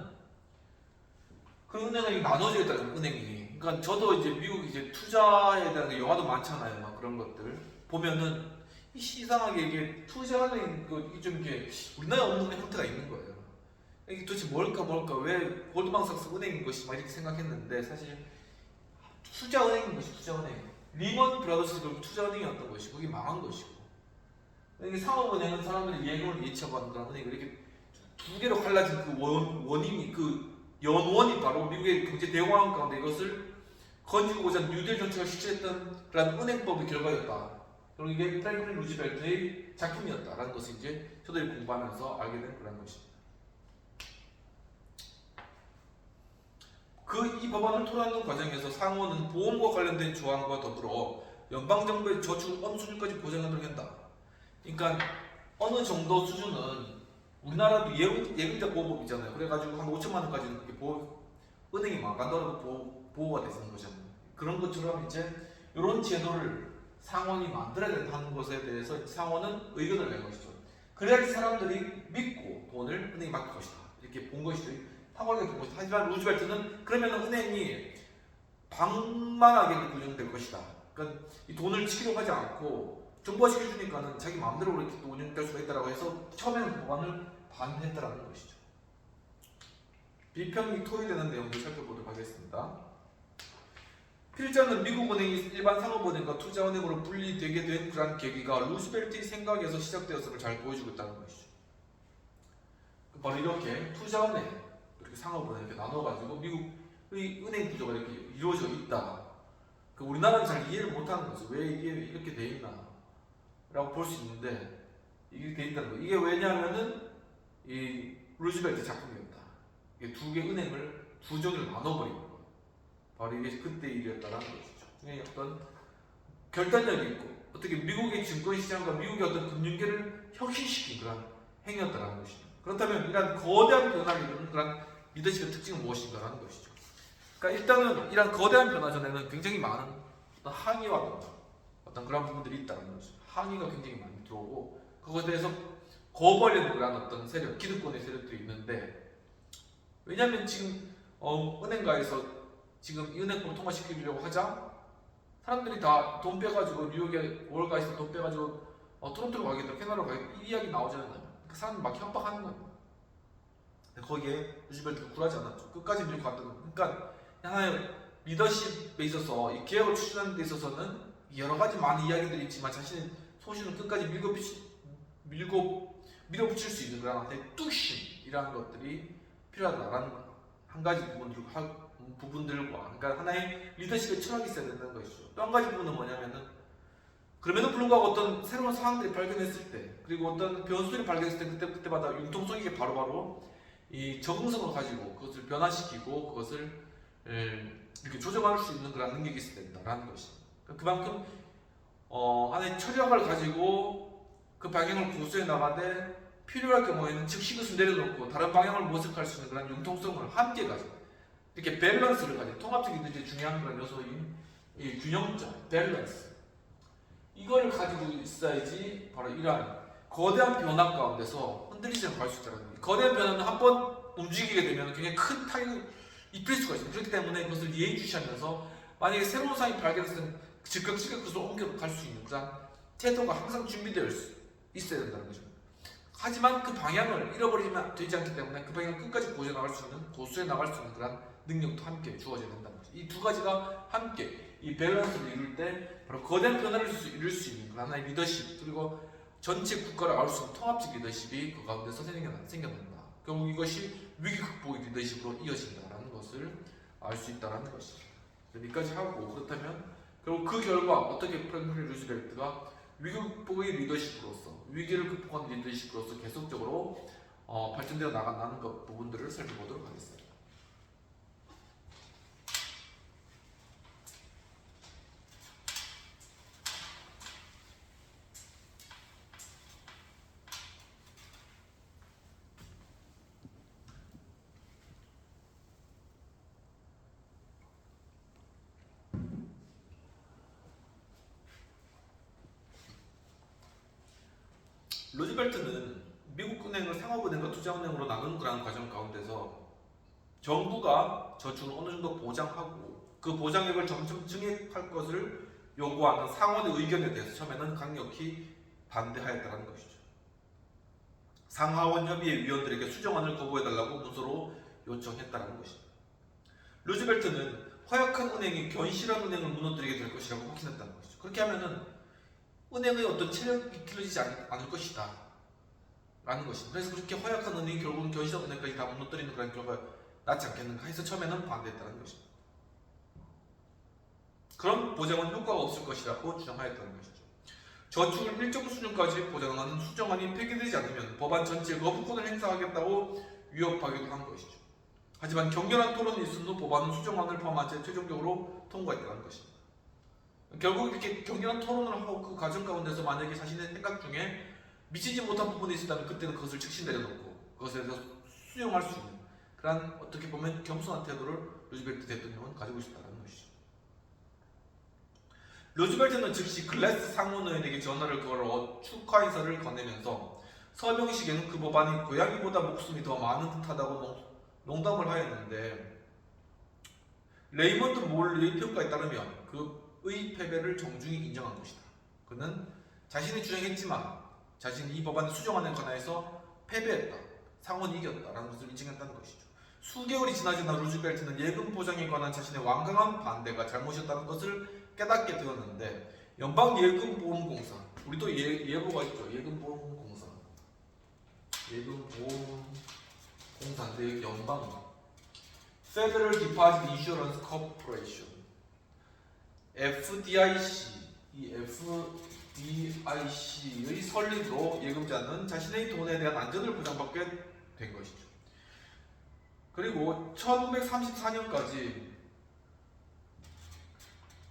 그 은행이 나눠져 있다는 은행이. 그러니까 저도 이제 미국 이제 투자에 대한 영화도 많잖아요. 막 그런 것들 보면은 이상하게 이게 투자은행 좀 이렇게 우리나라에 없는 형태가 있는 거예요. 이게 도대체 뭘까 왜 골드만삭스 은행인 것이 막 이렇게 생각했는데 사실 투자은행인 것이 투자은행. 리먼 브라더스도 투자은행이었던 것이고 그게 망한 것이고. 이게 상업은행은 사람들이 예금을 예치하고 하는 그런 은행 이렇게 두 개로 갈라진 그 원인이 그 연원이 바로 미국의 경제 대공황 가운데 이것을 건지고자 뉴딜 정책을 실시했던 그런 은행법의 결과였다. 그리고 이게 프랭클린 루즈벨트의 작품이었다라는 것을 이제 저들이 공부하면서 알게 된 그런 것입니다. 이 법안을 토론하는 과정에서 상원은 보험과 관련된 조항과 더불어 연방정부의 저축을 어느 수준까지 보장하도록 한다. 그러니까 어느 정도 수준은 우리나라도 예금자 보호법 있잖아요. 그래가지고 한 5천만 원까지는 은행이 망간다고 보호가 되는 거잖아요. 그런 것처럼 이제 이런 제도를 상원이 만들어야 된다는 것에 대해서 상원은 의견을 낸 것이죠. 그래야지 사람들이 믿고 돈을 은행에 맡길 것이다. 이렇게 본 것이죠. 탁월하게 본 것이다. 하지만 루즈벨트는 그러면 은행이 방만하게 운영될 것이다. 그러니까 이 돈을 지키려고 하지 않고 정부화시켜주니까는 자기 마음대로 그렇게 또 운영될 수가 있다고 해서 처음에는 법안을 반대했다라는 것이죠. 비평이 토의되는 내용을 살펴보도록 하겠습니다. 필자는 미국 은행이 일반 상업은행과 투자은행으로 분리되게 된 그러한 계기가 루즈벨트의 생각에서 시작되었음을 잘 보여주고 있다는 것이죠. 바로 이렇게 투자은행, 이렇게 상업은행 이렇게 나눠가지고 미국의 은행 구조가 이렇게 이루어져 있다. 우리나라는 잘 이해를 못하는 거죠. 왜 이게 이렇게 돼 있나? 라고 볼 수 있는데 이게 돼 있다는 거예요. 이게 왜냐하면은 이 루즈벨트 작품이었다. 이게 두 개 은행을 두 종류로 나눠버린 거예요. 바로 이게 그때 일이었다는 것이죠. 이게 어떤 결단력이 있고 어떻게 미국의 증권시장과 미국의 어떤 금융계를 혁신시킨 그런 행위였다는 것입니다. 그렇다면 이러한 거대한 변화를 이루는 그런 리더십의 특징은 무엇인가라는 것이죠. 그러니까 일단은 이러한 거대한 변화 전에는 굉장히 많은 어떤 항의와 어떤 그런 부분들이 있다는 거죠. 항의가 굉장히 많이 들어오고 그것에 대해서 거부하려는 그런 어떤 세력, 기득권의 세력도 있는데 왜냐하면 지금 은행가에서 지금 이 은행법을 통과시키려고 하자 사람들이 다 돈 빼가지고 뉴욕에 월가에서 돈 빼가지고 토론토로 가겠다, 캐나다로 가겠다 이 이야기 나오잖아요. 그 사람들 막 협박하는 거예요. 거기에 루즈벨트가 굴하지 않았죠. 끝까지 밀고 갔던 거예요. 그러니까 하나의 리더십에 있어서 이 개혁을 추진하는 데 있어서는 여러 가지 많은 이야기들이 있지만 자신의 소신을 끝까지 밀어붙일 수 있는 그런 하나의 뚝심이라는 것들이 필요하다라는 한 가지 부분들과 그러니까 하나의 리더십의 철학이 있어야 된다는 것이죠. 또 한 가지 부분은 뭐냐면은 그럼에도 불구하고 어떤 새로운 상황들이 발견했을 때 그리고 어떤 변수들이 발견했을 때 그때마다 융통성 있게 바로바로 이 적응성을 가지고 그것을 변화시키고 그것을 이렇게 조정할 수 있는 그런 능력이 있어야 된다라는 것입니다. 그만큼 안에 철학을 가지고 그 방향을 고수해 나가되 필요할 경우에는 즉시 그것을 내려놓고 다른 방향을 모색할 수 있는 그런 융통성을 함께 가지고 이렇게 밸런스를 가지고 통합적인 이제 중요한 그런 요소인 이 균형점, 밸런스 이거를 가지고 있어야지 바로 이러한 거대한 변화 가운데서 흔들리지 않고 갈 수 있다는 거예요. 거대한 변화는 한번 움직이게 되면 굉장히 큰 타격을 입힐 수가 있어요. 그렇기 때문에 그것을 예의주시하면서 만약에 새로운 상황이 발견했을 때는 즉각 그것을 옮겨갈 수 있는 그런 태도가 항상 준비되어 있어야 된다는 거죠. 하지만 그 방향을 잃어버리면 되지 않기 때문에 그 방향을 끝까지 고수해 나갈 수 있는 그런 능력도 함께 주어져야 된다는 거죠. 이 두 가지가 함께 이 밸런스를 이룰 때 바로 거대한 변화를 이룰 수 있는 그런 하나의 리더십 그리고 전체 국가를 아울 수 있는 통합적 리더십이 그 가운데서 생겨난다. 결국 이것이 위기 극복의 리더십으로 이어진다라는 것을 알 수 있다는 것이죠. 여기까지 하고 그렇다면 결국 그 결과 어떻게 프랭클린 루즈벨트가 위기 극복의 리더십으로서 위기를 극복하는 리더십으로서 계속적으로 발전되어 나간다는 것 부분들을 살펴보도록 하겠습니다. 루즈벨트는 미국 은행을 상업은행과 투자은행으로 나눈 그런 과정 가운데서 정부가 저축을 어느 정도 보장하고 그 보장액을 점점 증액할 것을 요구하는 상원의 의견에 대해서 처음에는 강력히 반대하였다는 것이죠. 상하원 협의회 위원들에게 수정안을 거부해달라고 문서로 요청했다는 것입니다. 루즈벨트는 허약한 은행이 견실한 은행을 무너뜨리게 될 것이라고 확신했다는 것이죠. 그렇게 하면은 은행의 어떤 체력이 길어지지 않을 것이다 라는 것입니다. 그래서 그렇게 허약한 은행이 결국은 견실한 은행까지 다 무너뜨리는 그런 결과가 낫지 않겠는가 해서 처음에는 반대했다는 것입니다. 그런 보장은 효과가 없을 것이라고 주장하였다는 것이죠. 저축을 일정 수준까지 보장하는 수정안이 폐기되지 않으면 법안 전체에 거부권을 행사하겠다고 위협하기도 한 것이죠. 하지만 격렬한 토론이 있은 후 법안은 수정안을 포함한 채 최종적으로 통과했다는 것입니다. 결국 이렇게 격렬한 토론을 하고 그 과정 가운데서 만약에 자신의 생각 중에 미치지 못한 부분이 있었다면 그때는 그것을 즉시 내려놓고 그것에 대해서 수용할 수 있는 그런 어떻게 보면 겸손한 태도를 루즈벨트 대통령은 가지고 있었다는 것이죠. 루즈벨트는 즉시 글래스 상원의원에게 전화를 걸어 축하 인사를 건네면서 서명식에는 그 법안이 고양이보다 목숨이 더 많은 듯하다고 농담을 하였는데 레이먼드 몰리의 평가에 따르면 그의 패배를 정중히 인정한 것이다. 그는 자신이 주장했지만 자신이 이 법안의 수정안에 관하여서 패배했다. 상원이 이겼다라는 것을 인정했다는 것이죠. 수개월이 지나지 않아 루즈벨트는 예금 보장에 관한 자신의 완강한 반대가 잘못이었다는 것을 깨닫게 되었는데 연방예금보험공사 우리도 예보가 있죠. 예금보험공사 예금보험공사인데 연방 Federal Deposit Insurance Corporation FDIC 이 FDIC의 설립으로 예금자는 자신의 돈에 대한 안전을 보장받게 된 것이죠. 그리고 1934년까지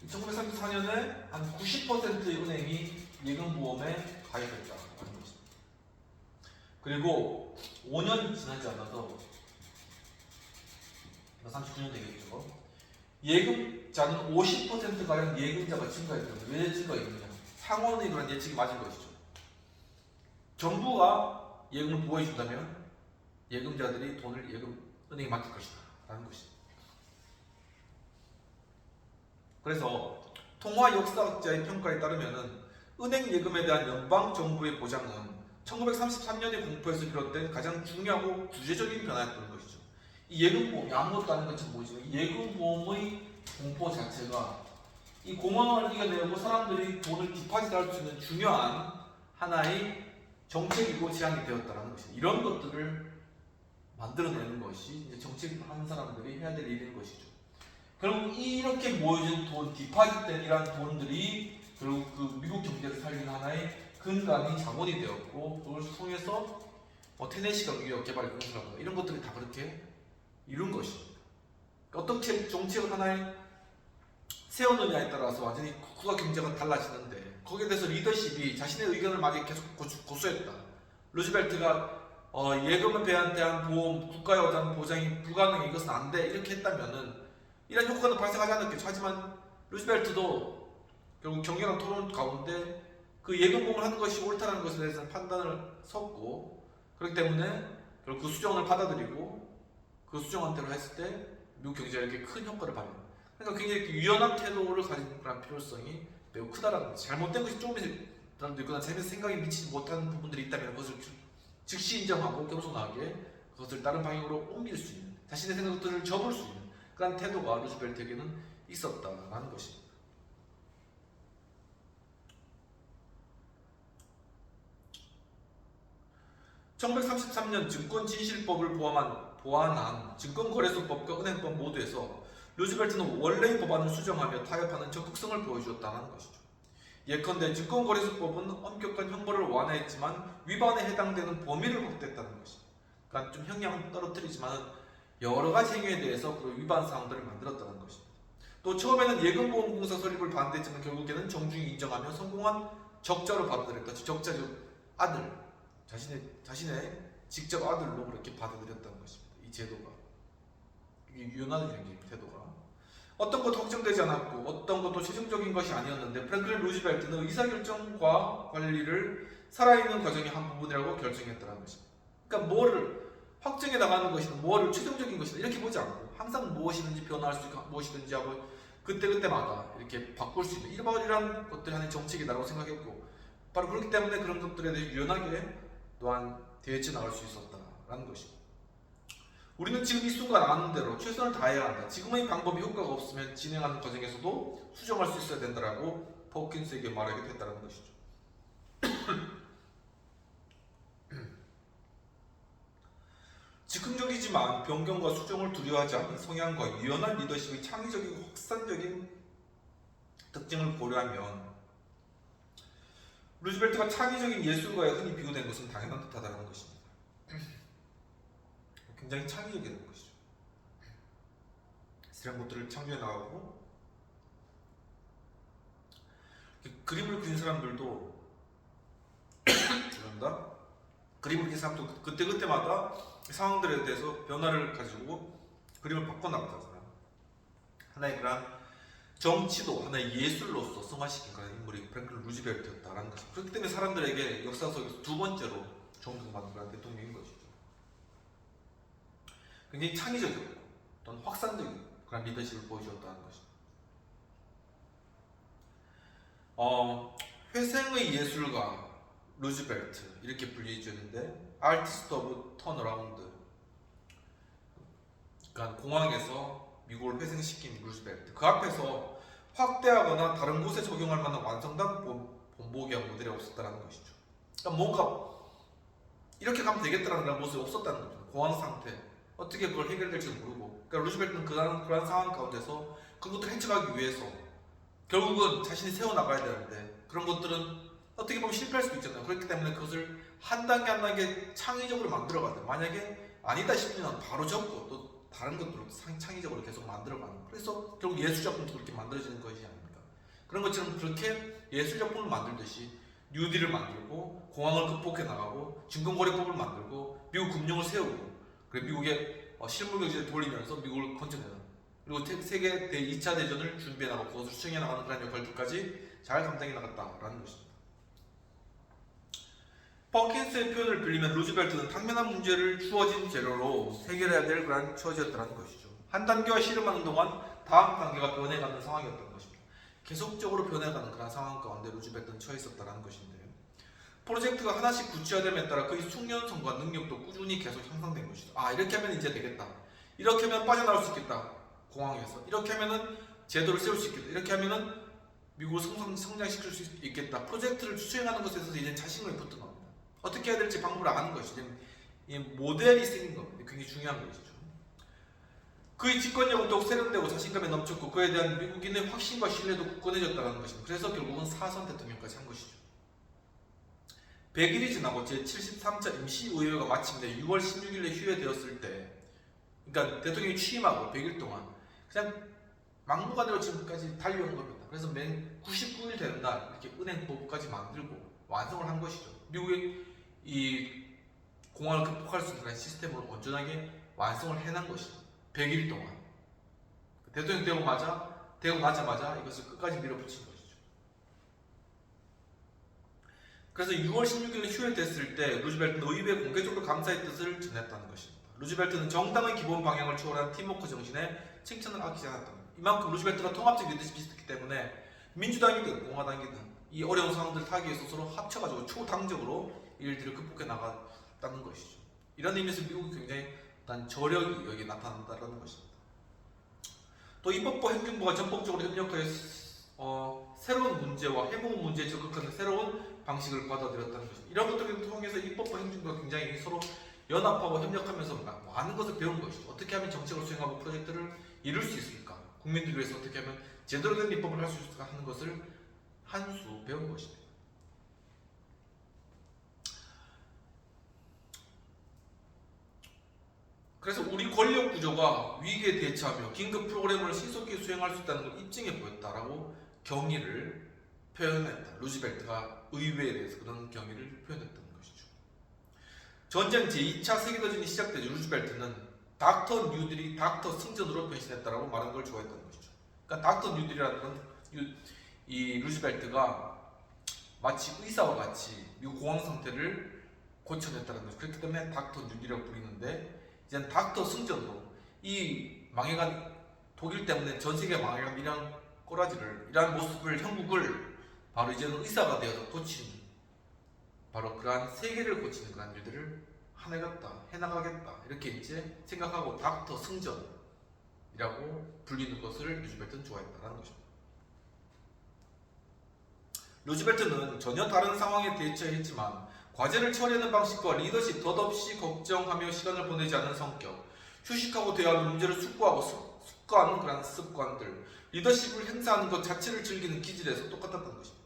1934년에 한 90%의 은행이 예금보험에 가입했다는 것입니다. 그리고 5년이 지나지 않아서 39년 되겠죠. 예금자는 50%가량 예금자가 증가했거든요. 왜 증가했느냐? 상원의 그런 예측이 맞은 것이죠. 정부가 예금을 보호해준다면 예금자들이 돈을 은행에 맡길 것이다 라는 것입니다. 그래서 통화 역사학자의 평가에 따르면 은행 예금에 대한 연방 정부의 보장은 1933년의 공포에서 비롯된 가장 중요하고 구체적인 변화였던 것이죠. 이 예금보험이 아무것도 아닌 것처럼 보이지만 이 예금보험의 공포 자체가 이 공황을 이겨내고 사람들이 돈을 디파짓할 수 있는 중요한 하나의 정책이고 제안이 되었다는 것이죠. 이런 것들을 만들어내는 것이 이제 정책하는 사람들이 해야 될 일인 것이죠. 결국 이렇게 모여진 돈, 디파짓된 이러한 돈들이 결국 그 미국 경제를 살리는 하나의 근간이 자본이 되었고 그걸 통해서 테네시가 무역 개발을 건설한다. 이런 것들이 다 그렇게 이룬 것입니다. 그러니까 어떻게 정책을 하나에 세우느냐에 따라서 완전히 국가 경제가 달라지는데 거기에 대해서 리더십이 자신의 의견을 막 계속 고수했다. 루즈벨트가 예금에 대한 보험, 국가에 대한 보장이 불가능해, 이것은 안 돼, 이렇게 했다면은 이런 효과는 발생하지 않았겠죠. 하지만 루즈벨트도 결국 격렬한 토론 가운데 그 예금보험을 하는 것이 옳다는 것에 대해서는 판단을 섰고, 그렇기 때문에 결국 그 수정을 받아들이고 그 수정한 대로 했을 때 미국 경제가 이렇게 큰 효과를 발휘합니다. 그러니까 굉장히 유연한 태도를 가진 그런 필요성이 매우 크다라는 거죠. 잘못된 것이 조금이라도 있거나 자신의 생각에 미치지 못하는 부분들이 있다면 그것을 즉시 인정하고 겸손하게 그것을 다른 방향으로 옮길 수 있는, 자신의 생각들을 접을 수 있는 그런 태도가 루즈벨트에게는 있었다라는 것입니다. (1933년) 증권진실법을 보완한 증권거래소법과 은행법 모두에서 루즈벨트는 원래의 법안을 수정하며 타협하는 적극성을 보여주었다는 것이죠. 예컨대 증권거래소법은 엄격한 형벌을 완화했지만 위반에 해당되는 범위를 확대했다는 것입니다. 그러니까 좀 형량은 떨어뜨리지만 여러 가지 행위에 대해서 그 위반 사항들을 만들었다는 것입니다. 또 처음에는 예금보험공사 설립을 반대했지만 결국에는 정중히 인정하며 성공한 적자로 받아들였다. 적자 즉 아들, 자신의 직접 아들로 그렇게 받아들였다는 것입니다. 이 제도가 이게 유연한 태도가 어떤 것도 확정되지 않았고 어떤 것도 최종적인 것이 아니었는데 프랭클린 루즈벨트는 의사결정과 관리를 살아있는 과정의 한 부분이라고 결정했다는 것입니다. 그러니까 뭐를 확정해 나가는 것이든 뭐를 최종적인 것이든 이렇게 보지 않고 항상 무엇이든지 변화할 수 있고 무엇이든지 하고 그때그때마다 이렇게 바꿀 수 있는 이러한 것들이 하나의 정책이라고 생각했고, 바로 그렇기 때문에 그런 것들에 대해 유연하게 또한 대처해 나갈 수 있었다라는 것입니다. 우리는 지금 이 순간 아는 대로 최선을 다해야 한다. 지금의 방법이 효과가 없으면 진행하는 과정에서도 수정할 수 있어야 된다라고 포킨스에게 말하게 됐다는 것이죠. 즉흥적이지만 변경과 수정을 두려워하지 않는 성향과 유연한 리더십의 창의적이고 확산적인 특징을 고려하면 루즈벨트가 창의적인 예술가에 흔히 비교된 것은 당연한 듯하다는 것입니다. 굉장히 창의적인 것이죠. 이런 것들을 창조해 나가고, 그림을 그린 사람들도 죄송합니다. 그림을 그린 사람도 그때그때마다 상황들에 대해서 변화를 가지고 그림을 바꿔나가잖아요. 하나의 그런 정치도 하나의 예술로서 성화시킨 그런 인물이 프랭클린 루즈벨트였다라는 것입니다. 그렇기 때문에 사람들에게 역사 속에서 두 번째로 존경받는 그런 대통령인 것이죠. 굉장히 창의적이고 또는 확산적인 그런 리더십을 보여주었다는 것입니다. 회생의 예술가 루즈벨트 이렇게 불리해졌는데, 아티스트 오브 턴어라운드, 그러니까 공항에서 미국을 회생시킨 루즈벨트, 그 앞에서 확대하거나 다른 곳에 적용할 만한 완성된 본보기한 모델이 없었다는 것이죠. 그러니까 뭔가 이렇게 가면 되겠다라는 그런 모습이 없었다는 거죠. 공황 상태, 어떻게 그걸 해결될지 모르고, 그러니까 루즈벨트는 그런 상황 가운데서 그것들을 헤쳐가기 위해서 결국은 자신이 세워나가야 되는데 그런 것들은 어떻게 보면 실패할 수도 있잖아요. 그렇기 때문에 그것을 한 단계 한 단계 창의적으로 만들어가야 돼요. 만약에 아니다 싶으면 바로 접고 또 다른 것들로 창의적으로 계속 만들어가는, 그래서 결국 예술작품도 그렇게 만들어지는 것이 아닙니까? 그런 것처럼 그렇게 예술작품을 만들듯이 뉴딜을 만들고 공항을 극복해 나가고 증권거래법을 만들고 미국 금융을 세우고, 그리고 미국의 실물 경제를 돌리면서 미국을 건져내는, 그리고 세계 2차 대전을 준비해 나가고 그것을 수행해 나가는 그런 역할들까지 잘 감당해 나갔다라는 것입니다. 퍼킨스의 표현을 빌리면 루즈벨트는 당면한 문제를 주어진 재료로 해결해야 될 그런 처지였다는 것이죠. 한 단계와 씨름하는 동안 다음 단계가 변해가는 상황이었던 것입니다. 계속적으로 변해가는 그런 상황 가운데 루즈벨트는 처해 있었다는 것인데, 프로젝트가 하나씩 구체화됨에 따라 그의 숙련성과 능력도 꾸준히 계속 향상된 것이죠. 이렇게 하면 이제 되겠다. 이렇게 하면 빠져나올 수 있겠다. 공항에서 이렇게 하면은 제도를 세울 수 있겠다. 이렇게 하면은 미국을 성장시킬 수 있겠다. 프로젝트를 수행하는 것에 있어서 이제 자신감이 붙은 겁니다. 어떻게 해야 될지 방법을 아는 것이죠. 이 모델이 생긴 겁니다. 굉장히 중요한 것이죠. 그의 집권력은 더욱 세련되고 자신감에 넘쳤고 그에 대한 미국인의 확신과 신뢰도 굳건해졌다는 것입니다. 그래서 결국은 4선 대통령까지 한 것이죠. 100일이 지나고 제73차 임시의회가 마침내 6월 16일에 휴회되었을 때, 그러니까 대통령이 취임하고 100일 동안 그냥 막무가내로 지금까지 달려온 겁니다. 그래서 맨 99일 되는 날 이렇게 은행법까지 만들고 완성을 한 것이죠. 미국의 이 공황을 극복할 수 있는 그런 시스템을 온전하게 완성을 해낸 것이죠. 100일 동안. 대통령 되고 나자마자 이것을 끝까지 밀어붙인 것이죠. 그래서 6월 16일에 휴회됐을 때 루즈벨트는 의회에 공개적으로 감사의 뜻을 전했다는 것입니다. 루즈벨트는 정당의 기본 방향을 초월한 팀워크 정신에 칭찬을 아끼지 않았다. 이만큼 루즈벨트가 통합적 리더십이 있었기 때문에 민주당이든 공화당이든 이 어려운 상황들을 타기 위해서 서로 합쳐가지고 초당적으로 일들을 극복해 나갔다는 것이죠. 이런 의미에서 미국이 굉장히 어떤 저력이 여기에 나타난다는 것입니다. 또 입법부 행정부가 전폭적으로 협력해 새로운 문제와 해묵은 문제에 적극하는 새로운 방식을 받아들였다는 것입니다. 이런 것들을 통해서 입법부 행정부가 굉장히 서로 연합하고 협력하면서 많은 것을 배운 것이죠. 어떻게 하면 정책을 수행하고 프로젝트를 이룰 수 있을까? 국민들을 위해서 어떻게 하면 제대로 된 입법을 할 수 있을까 하는 것을 한 수 배운 것입니다. 그래서 우리 권력 구조가 위기에 대처하며 긴급 프로그램을 신속히 수행할 수 있다는 걸 입증해 보였다라고 경의를 표현했다. 루즈벨트가 의회에 대해서 그런 경의를 표현했다는 것이죠. 전쟁 제2차 세계대전이 시작되자 루즈벨트는 닥터 뉴딜이 닥터 승전으로 변신했다라고 말하는 걸 좋아했다는 것이죠. 그러니까 닥터 뉴딜이라는 건 이 루즈벨트가 마치 의사와 같이 미국 공황 상태를 고쳐냈다는 것이죠. 그렇기 때문에 닥터 뉴딜이라고 부르는데 이제는 닥터 승전으로 이 망해간 독일 때문에 전 세계가 망해간 이러한 모습을 형국을 바로 이제는 의사가 되어서 고치는 바로 그러한 세계를 고치는 그러한 일들을 해나가겠다 이렇게 이제 생각하고 닥터 승전이라고 불리는 것을 루즈벨트는 좋아했다는 것입니다. 루즈벨트는 전혀 다른 상황에 대처했지만 과제를 처리하는 방식과 리더십 덧없이 걱정하며 시간을 보내지 않는 성격, 휴식하고 대화하는 문제를 숙고하는 그런 습관들, 리더십을 행사하는 것 자체를 즐기는 기질에서 똑같았던 것입니다.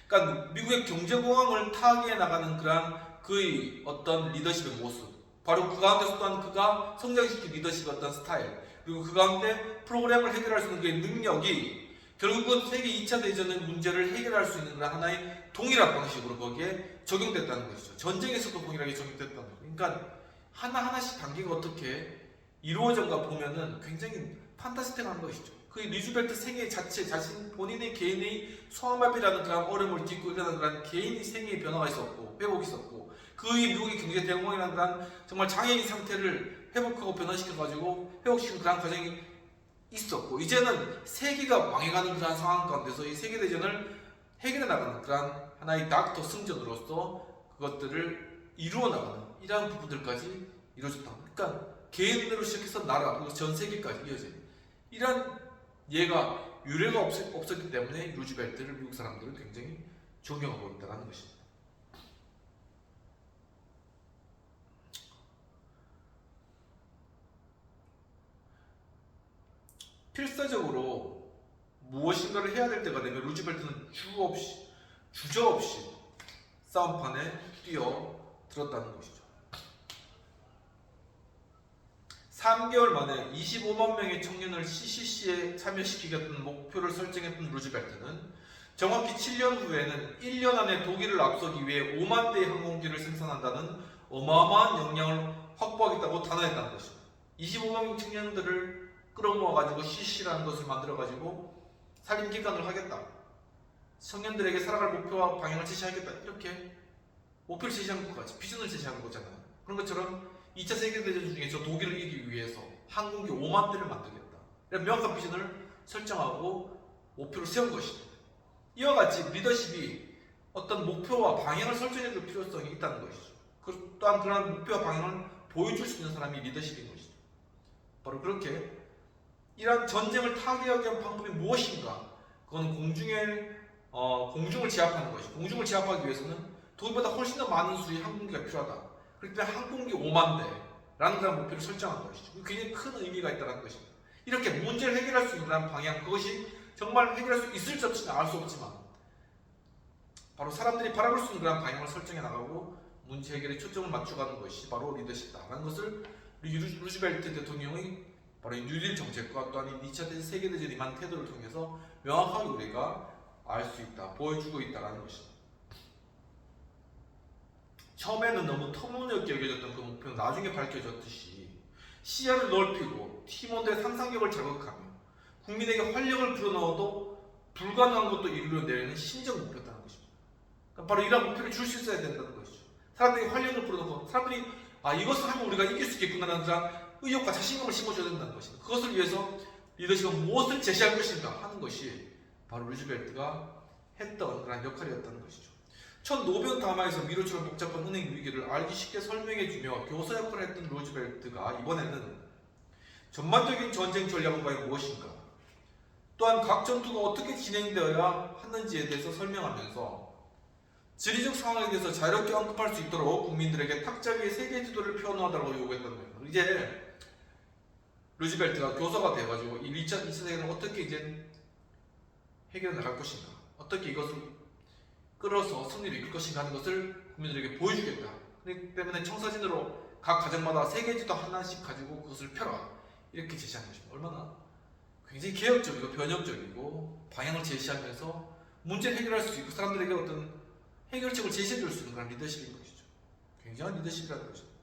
그러니까 미국의 경제공황을 타개해 나가는 그러한 그의 어떤 리더십의 모습, 바로 그 가운데서 또한 그가 성장시킨 리더십의 어떤 스타일, 그리고 그 가운데 프로그램을 해결할 수 있는 그의 능력이 결국은 세계 2차 대전의 문제를 해결할 수 있는 그런 하나의 동일한 방식으로 거기에 적용됐다는 것이죠. 전쟁에서도 동일하게 적용됐다는 거죠. 그러니까 하나하나씩 단계가 어떻게 이루어진가 보면은 굉장히 판타스틱한 것이죠. 그 리즈벨트 생애 자체, 자신 본인의 개인의 소아마비라는 그런 어려움을 딛고 일어나는 그런 개인의 생애의 변화가 있었고, 회복이 있었고, 그의 미국의 경제 대공황이라는 그런 정말 장애인 상태를 회복하고 변화시켜가지고 회복시키는 그런 과정이 있었고, 이제는 세계가 망해가는 그런 상황 가운데서 이 세계대전을 해결해 나가는 그런 하나의 닥터 승전으로서 그것들을 이루어 나가는 이러한 부분들까지 이루어졌다. 그러니까 개인으로 시작해서 나라 그리고 전 세계까지 이어진 이러한 예가 유례가 없었기 때문에 루즈벨트를 미국 사람들은 굉장히 존경하고 있다는 것입니다. 필사적으로 무엇인가를 해야 될 때가 되면 루즈벨트는 주저없이 싸움판에 뛰어들었다는 것이죠. 3개월 만에 25만 명의 청년을 CCC에 참여시키겠다는 목표를 설정했던 루즈벨트는 정확히 7년 후에는 1년 안에 독일을 앞서기 위해 5만 대의 항공기를 생산한다는 어마어마한 역량을 확보하겠다고 단언했다는 것입니다. 25만 명 청년들을 끌어모아가지고 CCC라는 것을 만들어가지고 살림기관을 하겠다. 청년들에게 살아갈 목표와 방향을 제시하겠다. 이렇게 목표를 제시한 것까지 비전을 제시한 거잖아요. 그런 것처럼 2차 세계대전 중에 저 독일을 이기기 위해서 항공기 5만 대를 만들겠다. 이런 명확한 비전을 설정하고 목표를 세운 것입니다. 이와 같이 리더십이 어떤 목표와 방향을 설정해 줄 필요성이 있다는 것이죠. 또한 그런 목표와 방향을 보여줄 수 있는 사람이 리더십인 것이죠. 바로 그렇게 이러한 전쟁을 타개하기 위한 방법이 무엇인가? 그건 공중을 제압하는 것이죠. 공중을 제압하기 위해서는 독일보다 훨씬 더 많은 수의 항공기가 필요하다. 그렇기 때문에 항공기 5만 대라는 그런 목표를 설정한 것이죠. 굉장히 큰 의미가 있다는 것입니다. 이렇게 문제를 해결할 수 있는 방향, 그것이 정말 해결할 수 있을지 없을지 알 수 없지만 바로 사람들이 바라볼 수 있는 그런 방향을 설정해 나가고 문제 해결에 초점을 맞춰가는 것이 바로 리더십이다라는 것을 루즈벨트 대통령의 바로 이 뉴딜 정책과 또한 이 2차 세계대전에 임한 태도를 통해서 명확하게 우리가 알 수 있다, 보여주고 있다는 것입니다. 처음에는 너무 터무니없게 여겨졌던 그 목표는 나중에 밝혀졌듯이 시야를 넓히고 팀원들의 상상력을 자극하며 국민에게 활력을 불어넣어도 불가능한 것도 이루려내는 신적 목표였다는 것입니다. 그러니까 바로 이러한 목표를 줄 수 있어야 된다는 것이죠. 사람들에게 활력을 불어넣고 사람들이 이것을 하면 우리가 이길 수 있겠구나라는 그런 의욕과 자신감을 심어줘야 된다는 것입니다. 그것을 위해서 리더십은 무엇을 제시할 것인가 하는 것이 바로 루즈벨트가 했던 그런 역할이었다는 것이죠. 첫 노변 담화에서 미로처럼 복잡한 은행 위기를 알기 쉽게 설명해주며 교사 역할을 했던 루즈벨트가 이번에는 전반적인 전쟁 전략은 과연 무엇인가, 또한 각 전투가 어떻게 진행되어야 하는지에 대해서 설명하면서 지리적 상황에 대해서 자유롭게 언급할 수 있도록 국민들에게 탁자 위에 세계 지도를 표현하도록 요구했던 거예요. 이제 루즈벨트가 교사가 돼가지고 이 2차 세계를 어떻게 이제 해결해 나갈 것인가, 어떻게 이것을 끌어서 승리를 이끌 것인가 하는 것을 국민들에게 보여주겠다. 그렇기 때문에 청사진으로 각 가정마다 세계지도 하나씩 가지고 그것을 펴라, 이렇게 제시한 것입니다. 얼마나 굉장히 개혁적이고 변혁적이고 방향을 제시하면서 문제를 해결할 수 있고 사람들에게 어떤 해결책을 제시해 줄 수 있는 그런 리더십인 것이죠. 굉장한 리더십이라는 것입니다.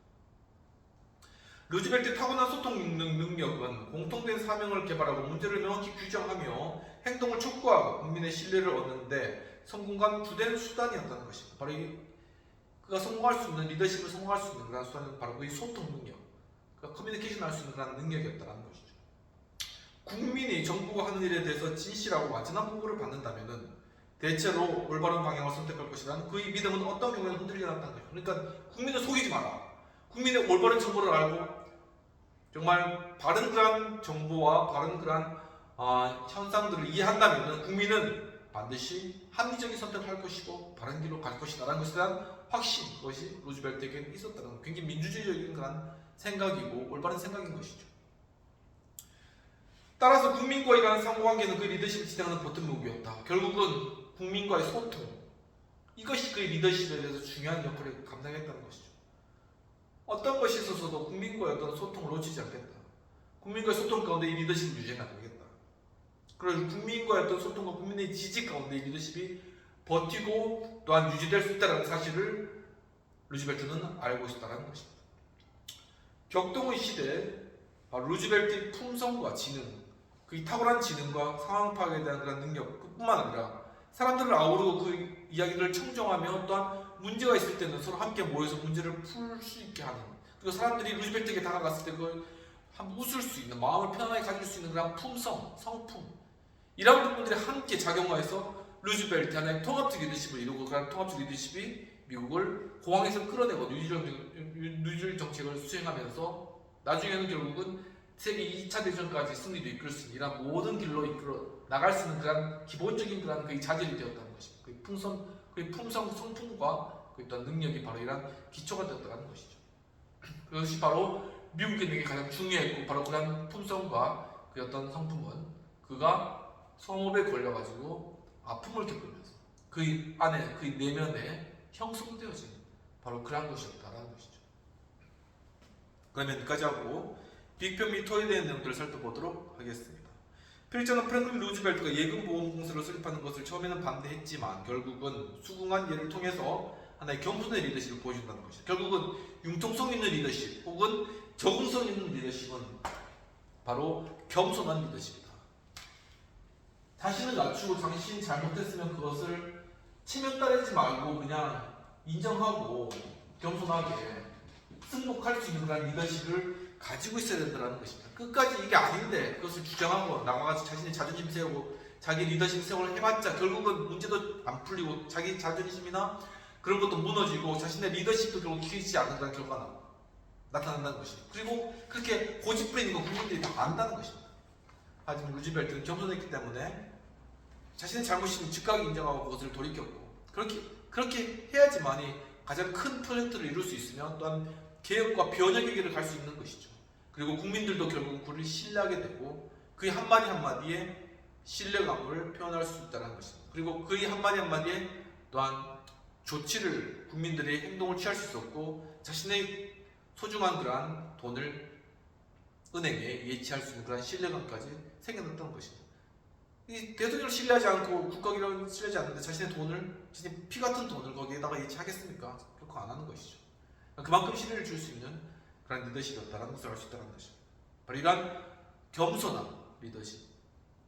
루즈벨트의 타고난 소통 능력은 공통된 사명을 개발하고 문제를 명확히 규정하며 행동을 촉구하고 국민의 신뢰를 얻는데 성공한 주된 수단이었다는 것입니다. 바로 그가 성공할 수 있는, 리더십을 성공할 수 있는 그런 수단은 바로 그 소통 능력, 그러니까 커뮤니케이션 할 수 있는 그런 능력이었다는 것이죠. 국민이 정부가 하는 일에 대해서 진실하고 완전한 보고를 받는다면 대체로 올바른 방향을 선택할 것이라는 그의 믿음은 어떤 경우에는 흔들리지 않았다는 거죠. 그러니까 국민을 속이지 마라. 국민의 올바른 정보를 알고 정말 바른 그런 정보와 바른 그런 현상들을 이해한다면 국민은 반드시 합리적인 선택을 할 것이고 바른 길로 갈 것이다라는 것에 대한 확신, 그것이 루즈벨트에게는 있었다는 굉장히 민주주의적인 그런 생각이고 올바른 생각인 것이죠. 따라서 국민과의 관한 상호관계는 그 리더십을 지탱하는 버튼목이었다. 결국은 국민과의 소통, 이것이 그의 리더십에 대해서 중요한 역할을 감당했다는 것이죠. 어떤 것이 있어서도 국민과의 어떤 소통을 놓치지 않겠다. 국민과의 소통 가운데 이 리더십을 유지해 나가겠다. 그리고 국민과의 어떤 소통과 국민의 지지 가운데 이 리더십이 버티고 또한 유지될 수 있다는 사실을 루즈벨트는 알고 있었다는 것입니다. 격동의 시대에 루즈벨트의 품성과 지능, 그의 탁월한 지능과 상황 파악에 대한 그런 능력 뿐만 아니라 사람들을 아우르고 그 이야기를 청정하며 또한 문제가 있을 때는 서로 함께 모여서 문제를 풀 수 있게 하는, 그리고 사람들이 루즈벨트에게 다가갔을 때 그걸 한번 웃을 수 있는, 마음을 편안하게 가질 수 있는 그런 품성, 성품, 이런 부분들이 함께 작용하여서 루즈벨트 하나의 통합적 리더십을 이루고 그런 통합적 리더십이 미국을 공황에서 끌어내고 뉴딜 정책을 수행하면서 나중에는 결국은 세계 2차 대전까지 승리를 이끌 수 있는 이런 모든 길로 이끌어 나갈 수 있는 그런 기본적인 그런 그의 자질이 되었다는 것입니다. 그의 품성, 성품과 그 어떤 능력이 바로 이런 기초가 되었다는 것이죠. 그것이 바로 미국인에게 가장 중요했고 바로 그런 품성과 그 어떤 성품은 그가 성업에 걸려가지고 아픔을 겪으면서 그의 안에, 그의 내면에 형성되어진 바로 그런 것이었다라는 것이죠. 그러면 여기까지 하고 빅편 및 토에 대한 내용들을 살펴보도록 하겠습니다. 필자는 프랭클린 루즈벨트가 예금보험공사를 설립하는 것을 처음에는 반대했지만 결국은 수긍한 예를 통해서 하나의 겸손의 리더십을 보여준다는 것이죠. 결국은 융통성 있는 리더십 혹은 적응성 있는 리더십은 바로 겸손한 리더십이다. 자신을 낮추고 당신이 잘못했으면 그것을 체면 따르지 말고 그냥 인정하고 겸손하게 승복할 수 있는 그런 리더십을 가지고 있어야 된다는 것입니다. 끝까지 이게 아닌데 그것을 주장하고 나가서 자신의 자존심 세우고 자기 리더십 세우고 해봤자 결국은 문제도 안 풀리고 자기 자존심이나 그런 것도 무너지고 자신의 리더십도 결국 키우지 않는 그런 결과가 나타난다는 것입니다. 그리고 그렇게 고집부리는 거 국민들이 다 안다는 것입니다. 하지만 루즈벨트는 겸손했기 때문에 자신의 잘못을 즉각 인정하고 그것을 돌이켰고 그렇게 해야지만이 가장 큰 프로젝트를 이룰 수 있으면 또한 개혁과 변혁의 길을 갈 수 있는 것이죠. 그리고 국민들도 결국 그를 신뢰하게 되고 그의 한마디 한마디에 신뢰감을 표현할 수 있다는 것입니다. 그리고 그의 한마디 한마디에 또한 조치를 국민들의 행동을 취할 수 있었고 자신의 소중한 그러한 돈을 은행에 예치할 수 있는 그러한 신뢰감까지 생겨났던 것입니다. 이 대통령을 신뢰하지 않고 국가기관을 신뢰하지 않는데 자신의 돈을, 자신의 피 같은 돈을 거기에다가 예치하겠습니까? 결코 안 하는 것이죠. 그만큼 신뢰를 줄 수 있는 그런 리더십이었다는 것을 알 수 있다는 것입니다. 바로 이러한 겸손한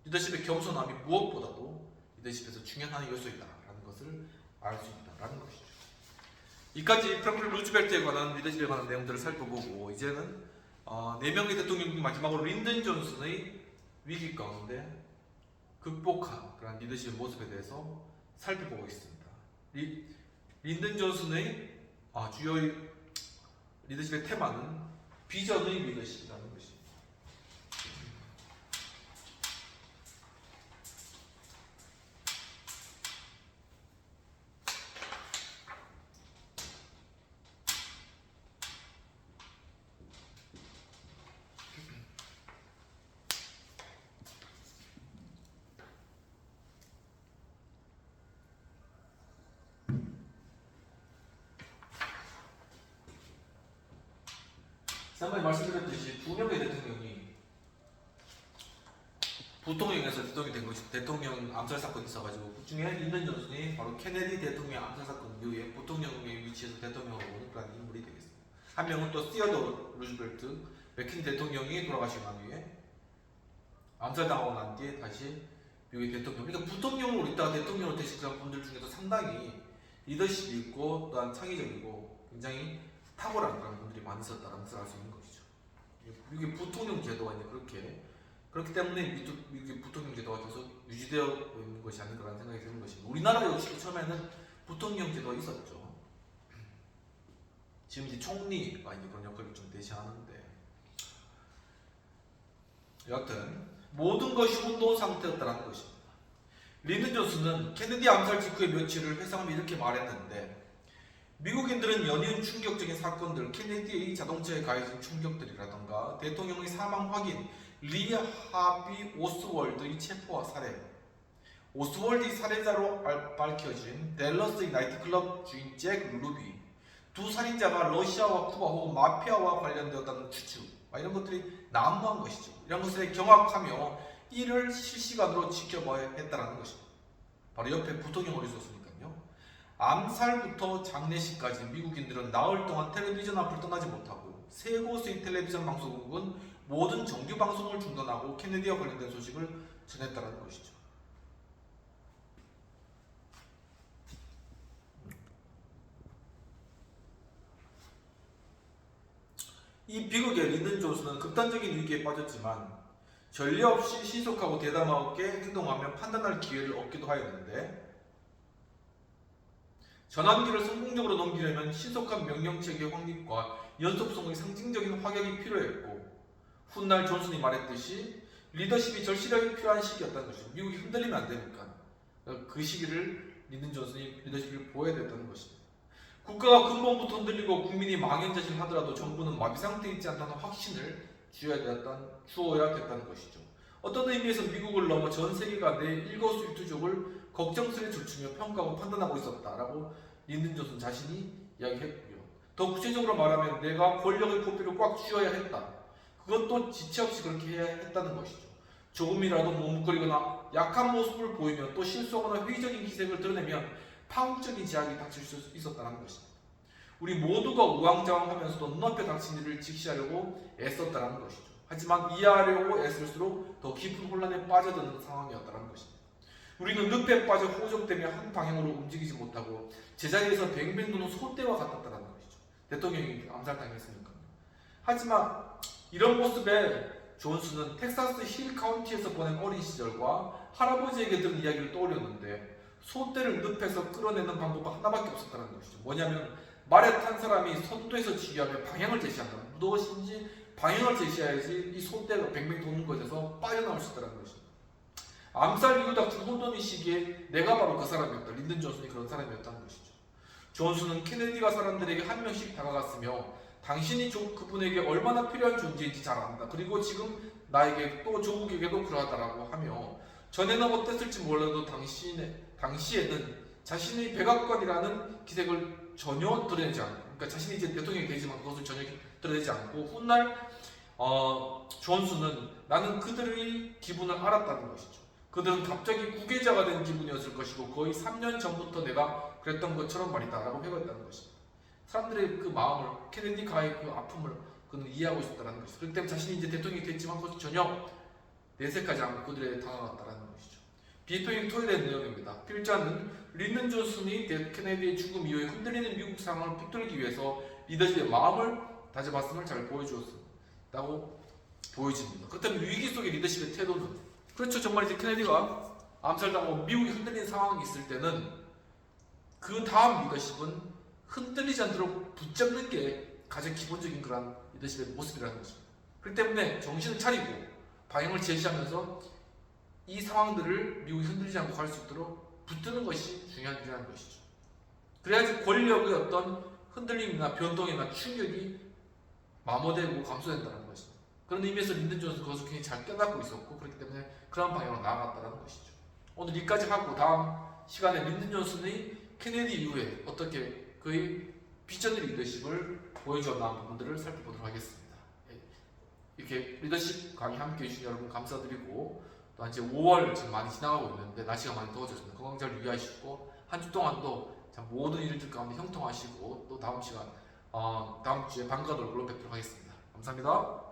리더십의 겸손함이 무엇보다도 리더십에서 중요한 요소이다라는 것을 알 수 있다라는 것이죠. 이까지 프랑클린 루즈벨트에 관한 리더십에 관한 내용들을 살펴보고 이제는 4명의 대통령 중 마지막으로 린든 존슨의 위기 가운데 극복한 그런 리더십의 모습에 대해서 살펴보겠습니다. 린든 존슨의 주요의 리더십의 테마는 비전의 리더십이라는 것입니다. 지난번에 말씀드렸듯이 2명의 대통령이 부통령에서 대통령이 된 것이 대통령 암살 사건이 있어가지고 그 중에 린든 존슨이 바로 케네디 대통령 암살 사건 이후에 부통령의 위치에서 대통령으로 오는 그런 인물이 되겠습니다. 한 명은 또 시어더 루즈벨트 맥킨 대통령이 돌아가시고 난 후에 암살당하고 난 뒤에 다시 미국의 대통령, 그러니까 부통령으로 있다가 대통령으로 되신 그런 분들 중에서 상당히 리더십이 있고 또한 창의적이고 굉장히 탁월한 그런 분들이 많이 있었다는 것을 알 수 있는 것이죠. 미국의 부통령 제도가 이제 그렇기 때문에 미국의 부통령 제도가 계속 유지되어 있는 것이 아닌가라는 생각이 드는 것입니다. 우리나라 역시 처음에는 부통령 제도가 있었죠. 지금 이제 총리가 이제 그런 역할을 좀 대시하는데, 여하튼 모든 것이 혼돈 상태였다는 것입니다. 린든 존슨은 케네디 암살 직후의 며칠을 회상하며 이렇게 말했는데, 미국인들은 연이은 충격적인 사건들, 케네디의 자동차에 가해진 충격들이라던가 대통령의 사망 확인, 리 하비 오스월드의 체포와 살해, 오스월드의 살해자로 밝혀진 댈러스의 나이트클럽 주인 잭 루비, 두 살인자가 러시아와 쿠바 혹은 마피아와 관련되었다는 추측, 이런 것들이 난무한 것이죠. 이런 것에 경악하며 이를 실시간으로 지켜봐야 했다는 것입니다. 바로 옆에 부통령으로 있었습니다. 암살부터 장례식까지 미국인들은 나흘 동안 텔레비전 앞을 떠나지 못하고 세 곳의 텔레비전 방송국은 모든 정규 방송을 중단하고 케네디와 관련된 소식을 전했다는 것이죠. 이 비극의 린든 존슨은 극단적인 위기에 빠졌지만 전례 없이 신속하고 대담하게 행동하며 판단할 기회를 얻기도 하였는데, 전환기를 성공적으로 넘기려면 신속한 명령체계의 확립과 연속성의 상징적인 확약이 필요했고, 훗날 존슨이 말했듯이 리더십이 절실하게 필요한 시기였다는 것이죠. 미국이 흔들리면 안 되니까 그 시기를 린든 존슨이 리더십을 보여야 됐다는 것입니다. 국가가 근본부터 흔들리고 국민이 망연자실하더라도 정부는 마비 상태에 있지 않다는 확신을 주어야 됐다는 것이죠. 어떤 의미에서 미국을 넘어 전 세계가 내 일거수일투족을 걱정스레 줄치며 평가하고 판단하고 있었다라고 린든 존슨 자신이 이야기했고요. 더 구체적으로 말하면 내가 권력의 고삐를 꽉 쥐어야 했다. 그것도 지체 없이 그렇게 해야 했다는 것이죠. 조금이라도 머뭇거리거나 약한 모습을 보이면 또 실수하거나 회의적인 기색을 드러내면 파국적인 제약이 닥칠 수 있었다는 것입니다. 우리 모두가 우왕좌왕하면서도 눈앞에 닥친 일을 직시하려고 애썼다는 것이죠. 하지만 이해하려고 애쓸수록 더 깊은 혼란에 빠져드는 상황이었다는 것입니다. 우리는 늪에 빠져 호적되며 한 방향으로 움직이지 못하고 제자리에서 뱅뱅 도는 소떼와 같았다는 것이죠. 대통령이 암살당했으니까. 하지만 이런 모습에 존슨은 텍사스 힐 카운티에서 보낸 어린 시절과 할아버지에게 들은 이야기를 떠올렸는데, 소떼를 늪에서 끌어내는 방법은 하나밖에 없었다는 것이죠. 뭐냐면 말에 탄 사람이 선두에서 지휘하며 방향을 제시한다. 무엇인지 방향을 제시해야지 이 소떼가 뱅뱅 도는 것에서 빠져나올 수 있다는 것입니다. 암살 이후 닥친 혼돈의 시기에 내가 바로 그 사람이었다. 린든 존슨이 그런 사람이었다는 것이죠. 존슨은 케네디가 사람들에게 한 명씩 다가갔으며 당신이 그분에게 얼마나 필요한 존재인지 잘 안다. 그리고 지금 나에게 또 조국에게도 그러하다라고 하며 전에는 어땠을지 몰라도 당시에는 자신의 백악관이라는 기색을 전혀 드러내지 않고, 그러니까 자신이 이제 대통령이 되지만 그것을 전혀 드러내지 않고, 훗날 존스는 나는 그들의 기분을 알았다는 것이죠. 그들은 갑자기 구계자가 된 기분이었을 것이고 거의 3년 전부터 내가 그랬던 것처럼 말이다 라고 회고했다는 것입니다. 사람들의 그 마음을, 케네디가의 그 아픔을 그는 이해하고 있었다는 것이죠. 그렇기 때문에 자신이 이제 대통령이 됐지만 그것을 전혀 내색하지 않고 그들에게 다가갔다는 것이죠. 비통이 토의된 내용입니다. 필자는 린든 존슨이 케네디의 죽음 이후에 흔들리는 미국 상황을 붙들기 위해서 리더십의 마음을 다져봤음을 잘 보여주었다고 보여집니다. 그렇다면 위기 속의 리더십의 태도는, 그렇죠, 정말 이제 케네디가 암살당하고 미국이 흔들리는 상황이 있을 때는 그 다음 리더십은 흔들리지 않도록 붙잡는 게 가장 기본적인 그런 리더십의 모습이라는 것입니다. 그렇기 때문에 정신을 차리고 방향을 제시하면서 이 상황들을 미국이 흔들리지 않고 갈 수 있도록 붙드는 것이 중요한 일이라는 것이죠. 그래야지 권력의 어떤 흔들림이나 변동이나 충격이 마모되고 감소된다는 것입니다. 그런 의미에서 린든 존슨은 그것을 굉장히 잘 깨닫고 있었고, 그렇기 때문에 그런 방향으로 나아갔다는 것이죠. 오늘 여기까지 하고 다음 시간에 린든 존슨의 케네디 이후에 어떻게 그의 비전의 리더십을 보여주었나 부분들을 살펴보도록 하겠습니다. 이렇게 리더십 강의 함께 해주신 여러분 감사드리고, 또 이제 5월 지금 많이 지나가고 있는데 날씨가 많이 더워졌습니다. 건강 잘 유의하시고 한 주 동안도 참 모든 일들 가운데 형통하시고, 또 다음 시간 다음 주에 반가운 얼굴로 뵙도록 하겠습니다. 감사합니다.